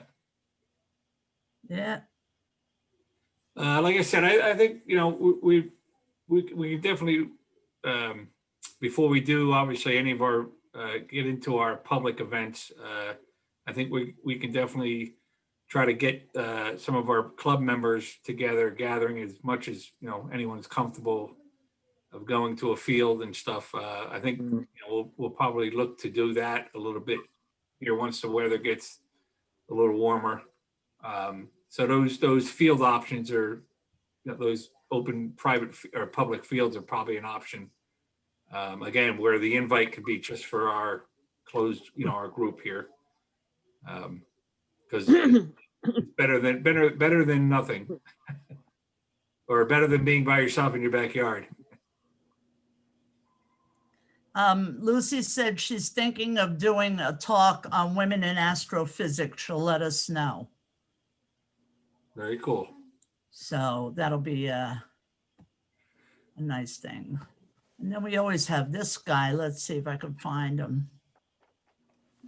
Yeah. Like I said, I think, you know, we definitely, before we do, obviously, any of our, get into our public events, I think we can definitely try to get some of our club members together, gathering as much as, you know, anyone's comfortable of going to a field and stuff. I think you know, we'll probably look to do that a little bit here once the weather gets a little warmer. So those field options are, you know, those open private or public fields are probably an option. Again, where the invite could be just for our closed, you know, our group here. Because it's better than nothing, or better than being by yourself in your backyard. Lucy said she's thinking of doing a talk on women in astrophysics. She'll let us know. Very cool. So that'll be a nice thing. And then we always have this guy. Let's see if I can find him.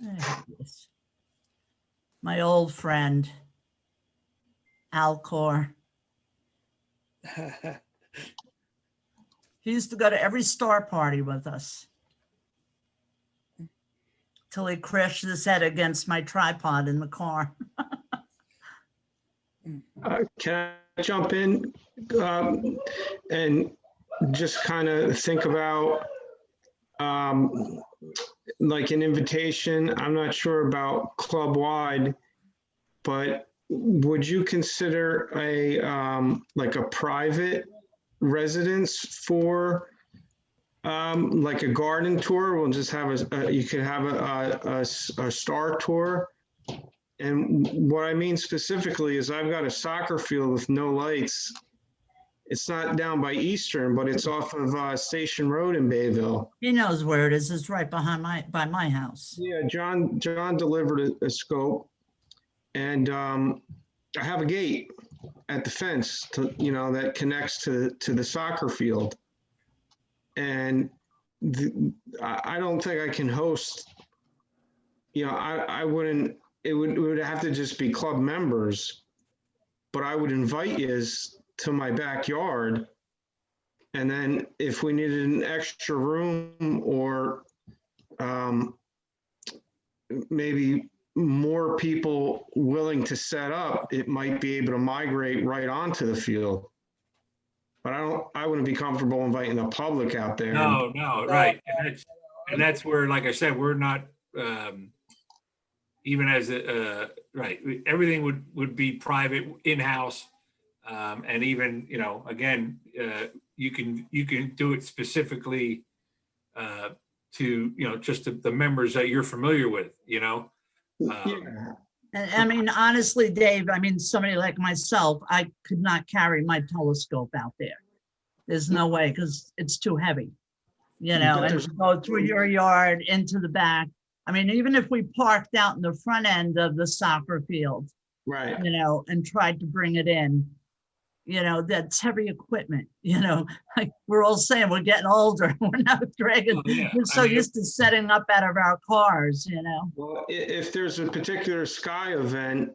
There he is. My old friend, Alcor. He used to go to every star party with us till he crashed his head against my tripod in the car. Can I jump in and just kind of think about like an invitation? I'm not sure about club-wide, but would you consider a like a private residence for like a garden tour? We'll just have you could have a star tour. And what I mean specifically is I've got a soccer field with no lights. It's not down by Eastern, but it's off of Station Road in Bayville. He knows where it is. It's right behind by my house. Yeah, John delivered a scope, and I have a gate at the fence to, you know, that connects to the soccer field. And I don't think I can host, you know, I wouldn't, it would have to just be club members, but I would invite you to my backyard And then if we needed an extra room or maybe more people willing to set up, it might be able to migrate right onto the field. But I wouldn't be comfortable inviting the public out there. No, right. And that's where, like I said, we're not, even as a, right, everything would be private in-house. And even, again, you can do it specifically to, just the members that you're familiar with, Yeah. And I mean, honestly, Dave, I mean, somebody like myself, I could not carry my telescope out there. There's no way, because it's too heavy, and to go through your yard into the back. I mean, even if we parked out in the front end of the soccer field, Right. And tried to bring it in, that's heavy equipment, like we're all saying, we're getting older. We're not dragging, we're so used to setting up out of our cars, Well, if there's a particular sky event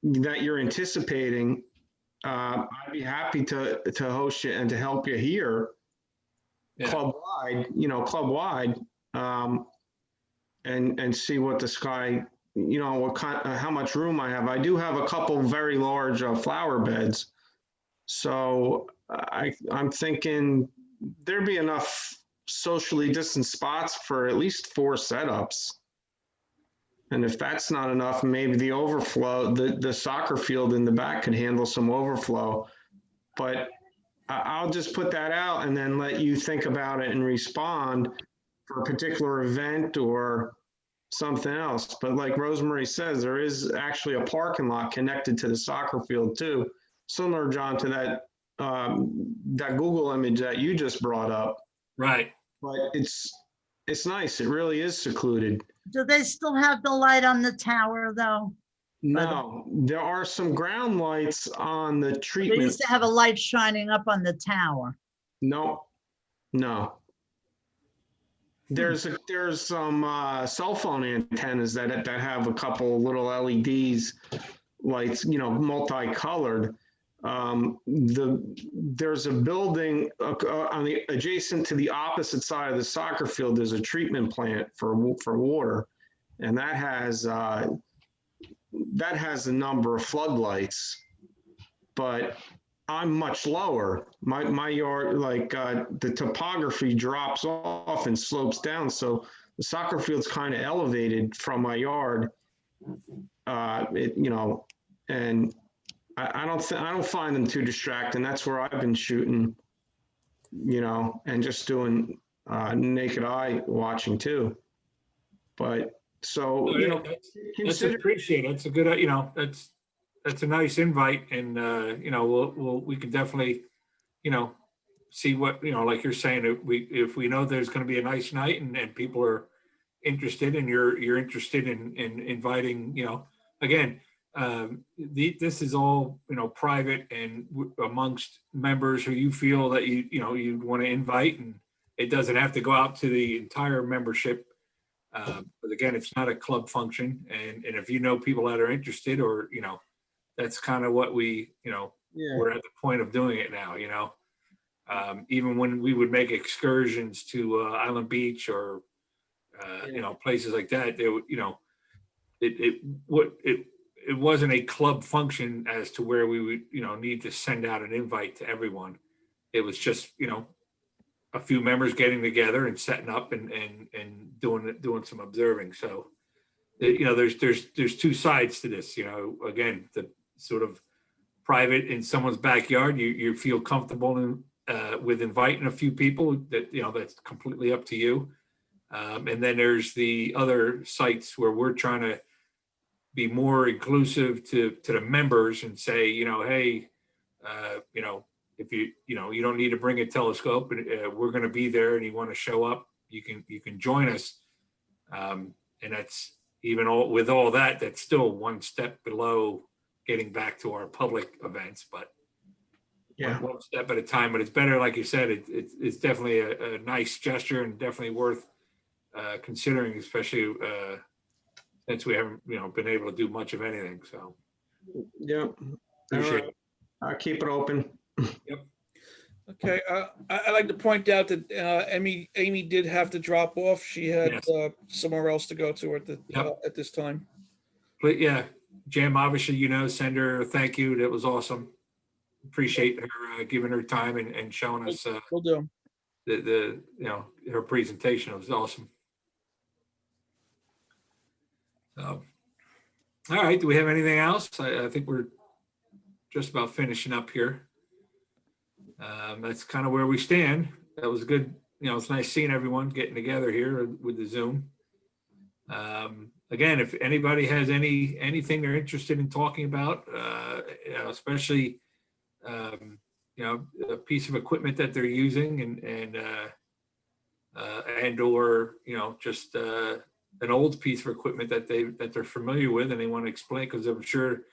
that you're anticipating, I'd be happy to host you and to help you here, club-wide, and see what the sky, how much room I have. I do have a couple very large flower beds. So I'm thinking there'd be enough socially distant spots for at least 4 setups. And if that's not enough, maybe the overflow, the soccer field in the back could handle some overflow. But I'll just put that out and then let you think about it and respond for a particular event or something else. But like Rosemary says, there is actually a parking lot connected to the soccer field too. Similar, John, to that Google image that you just brought up. Right. But it's nice. It really is secluded. Do they still have the light on the tower though? No, there are some ground lights on the They treatment. used to have a light shining up on the tower. No. There's some cell phone antennas that have a couple little LEDs lights, multicolored. There's a building adjacent to the opposite side of the soccer field. There's a treatment plant for water, and that has a number of floodlights. But I'm much lower. My yard, the topography drops off and slopes down, so the soccer field's kind of elevated from my yard. And I don't find them too distracting. That's where I've been shooting, and just doing naked eye watching too. But so, that's appreciated. That's a good, that's a nice invite, and we can definitely, see what, like you're saying, if we know there's going to be a nice night and people are interested and you're interested in inviting, again, this is all, private and amongst members who you feel that you'd want to invite, and it doesn't have to go out to the entire membership. But again, it's not a club function, and if people that are interested, or that's kind of what we we're at the point of doing it now. Even when we would make excursions to Island Beach or places like that, they would it wasn't a club function as to where we would need to send out an invite to everyone. It was just a few members getting together and setting up and doing some observing. So there's 2 sides to this. Again, the sort of private in someone's backyard, you feel comfortable with inviting a few people, that that's completely up to you. And then there's the other sites where we're trying to be more inclusive to the members and say, hey, if you don't need to bring a telescope, and we're going to be there, and you want to show up, you can join us. And that's even with all that, that's still one step below getting back to our public events, but one step at a time. But it's better, like you said, it's definitely a nice gesture and definitely worth considering, especially since we haven't been able to do much of anything. So yep, appreciate it. I'll keep it open. Yep. Okay, I'd like to point out that Amy did have to drop off. She had Yes. somewhere else to go to Yep. at this time. But yeah, Jim, obviously, send her a thank you. That was awesome. Appreciate her giving her time and showing us Will do. the her presentation. It was awesome. So, all right. Do we have anything else? I think we're just about finishing up here. That's kind of where we stand. That was good. It's nice seeing everyone getting together here with the Zoom. Again, if anybody has anything they're interested in talking about, especially a piece of equipment that they're using and or just an old piece of equipment that they're familiar with and they want to explain, because I'm sure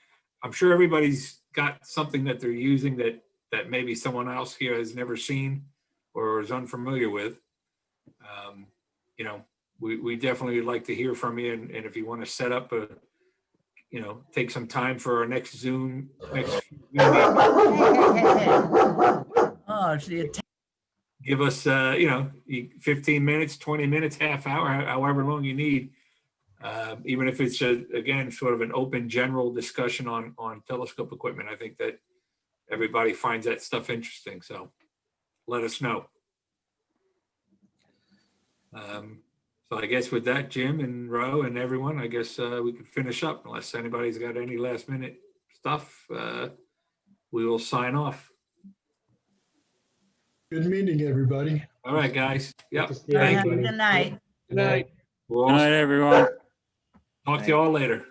everybody's got something that they're using that maybe someone else here has never seen or is unfamiliar with. We definitely would like to hear from you, and if you want to set up take some time for our next Zoom meeting. Oh, she Give us 15 minutes, 20 minutes, half hour, however long you need. Even if it's again sort of an open general discussion on telescope equipment. I think that everybody finds that stuff interesting, so let us know. So I guess with that, Jim and Ro and everyone, I guess we can finish up unless anybody's got any last minute stuff. We will sign off. Good meeting, everybody. All right, guys. Yep. Good to see Thank you. everybody. Good night. Good night. We'll Good all night, everyone. talk to you all later.